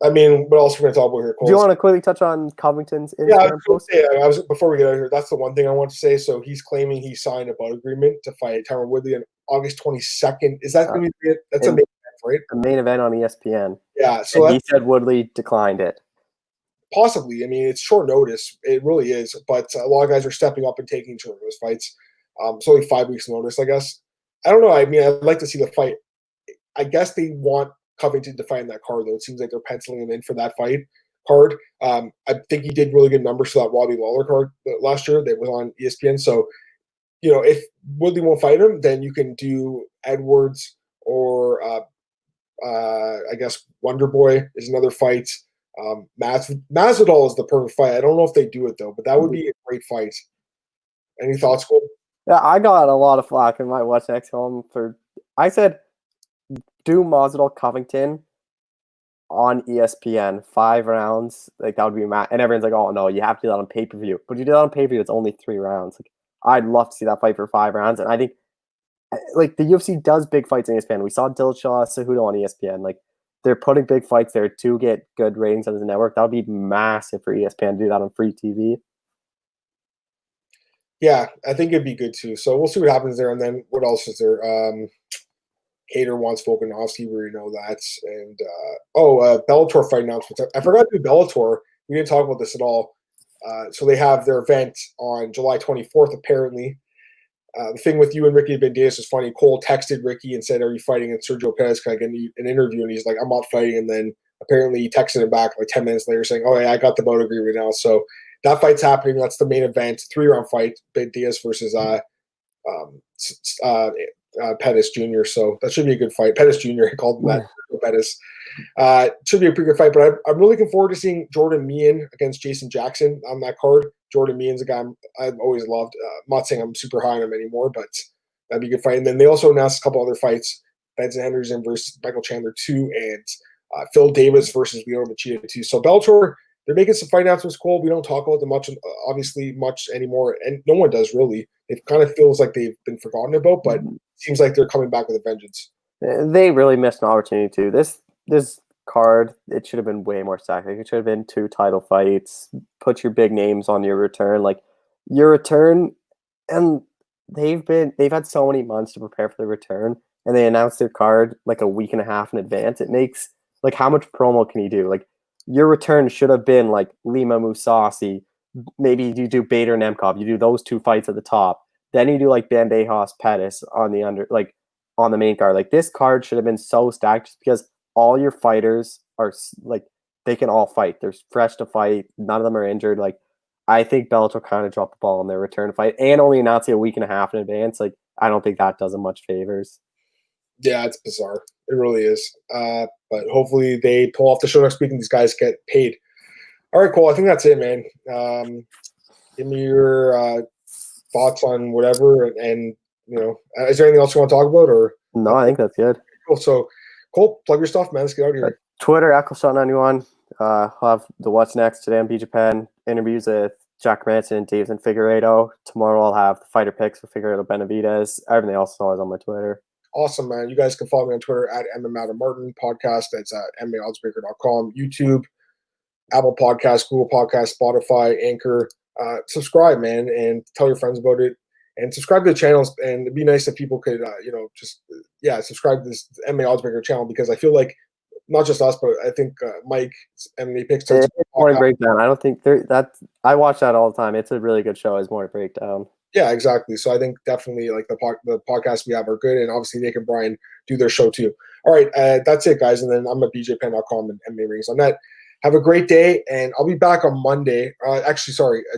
I mean, what else we're going to talk about here, Cole? Do you want to quickly touch on Covington's Instagram post? Yeah, before we get out of here, that's the one thing I want to say. So he's claiming he signed a bout agreement to fight Tyron Woodley on August 22nd. Is that going to be it? That's a main event, right? A main event on ESPN. Yeah. So he said Woodley declined it. Possibly. I mean, it's short notice. It really is. But a lot of guys are stepping up and taking short notice fights. It's only 5 weeks notice, I guess. I don't know. I mean, I'd like to see the fight. I guess they want Covington to fight in that card, though. It seems like they're penciling him in for that fight card. I think he did really good numbers for that Robbie Lawler card last year that was on ESPN. So, if Woodley won't fight him, then you can do Edwards or I guess Wonder Boy is another fight. Masvidal is the perfect fight. I don't know if they do it, though, but that would be a great fight. Any thoughts, Cole? Yeah, I got a lot of flack in my What's Next home for. I said, do Masvidal Covington on ESPN 5 rounds, like that would be mad. And everyone's like, "Oh no, you have to do that on pay-per-view." But you do that on pay-per-view, it's only 3 rounds. Like, I'd love to see that fight for 5 rounds. And I think, like, the UFC does big fights on ESPN. We saw Dillashaw Cejudo on ESPN. Like, they're putting big fights there to get good ratings on the network. That would be massive for ESPN to do that on free TV. Yeah, I think it'd be good too. So we'll see what happens there. And then what else is there? Hader wants Volkanovski, we already know that. And Bellator fight announcements. I forgot to do Bellator. We didn't talk about this at all. So they have their event on July 24th, apparently. The thing with you and Ricky Bendias is funny. Cole texted Ricky and said, "Are you fighting?" And Sergio Perez can I get an interview? And he's like, "I'm not fighting." And then apparently he texted him back like 10 minutes later saying, "Oh yeah, I got the bout agreement now." So that fight's happening. That's the main event. 3-round fight. Bendias versus Pettis Jr. So that should be a good fight. Pettis Jr. I called him that. Pettis. Should be a pretty good fight, but I'm really looking forward to seeing Jordan Meehan against Jason Jackson on that card. Jordan Meehan's a guy I've always loved. I'm not saying I'm super high on him anymore, but that'd be a good fight. And then they also announced a couple other fights: Benson Henderson versus Michael Chandler 2, and Phil Davis versus Lyoto Machida 2. So Bellator, they're making some fight announcements, Cole. We don't talk about them much anymore, and no one does really. It kind of feels like they've been forgotten about, but it seems like they're coming back with a vengeance. They really missed an opportunity too. This card, it should have been way more stacked. Like, it should have been 2 title fights. Put your big names on your return, and they've had so many months to prepare for the return, and they announced their card like a week and a half in advance. It makes, like, how much promo can you do? Like, your return should have been like Lima Mousasi. Maybe you do Bader and Nemkov. You do those 2 fights at the top. Then you do like Bandejas Pettis on the main card. Like, this card should have been so stacked just because all your fighters are like, they can all fight. They're fresh to fight. None of them are injured. Like, I think Bellator kind of dropped the ball on their return fight and only announcing a week and a half in advance. Like, I don't think that does them much favors. Yeah, it's bizarre. It really is. But hopefully they pull off the show next week and these guys get paid. All right, Cole. I think that's it, man. Give me your thoughts on whatever, and is there anything else you want to talk about? Or no, I think that's good. Cool. So, Cole, plug your stuff, man. Let's get out of here. Twitter, EchoShot91. I'll have the What's Next today on B Japan interviews with Jack Hermansson and Deiveson Figueiredo. Tomorrow I'll have the fighter picks for Figueiredo Benavidez. Everything else is always on my Twitter. Awesome, man. You guys can follow me on Twitter at MMAdamMartin podcast. That's at MMAoddsbreaker.com, YouTube, Apple Podcasts, Google Podcasts, Spotify, Anchor. Subscribe, man, and tell your friends about it. And subscribe to the channels. And it'd be nice if people could, subscribe to this MMA Oddsbreaker channel, because I feel like not just us, but I think Mike MMA Picks. Morning Breakdown. I don't think I watch that all the time. It's a really good show. It's Morning Breakdown. Yeah, exactly. So I think definitely like the podcasts we have are good, and obviously Nick and Brian do their show too. All right, that's it, guys. And then I'm at bjpen.com and MMA Rings on that. Have a great day, and I'll be back on Monday.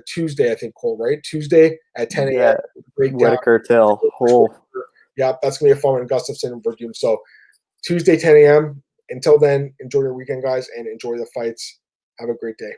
Tuesday, I think, Cole, right? Tuesday at 10 a.m. Yeah, Whitaker Till. Yeah, that's going to be a fun one. Gustafson and Verdum. So Tuesday, 10 a.m. Until then, enjoy your weekend, guys, and enjoy the fights. Have a great day.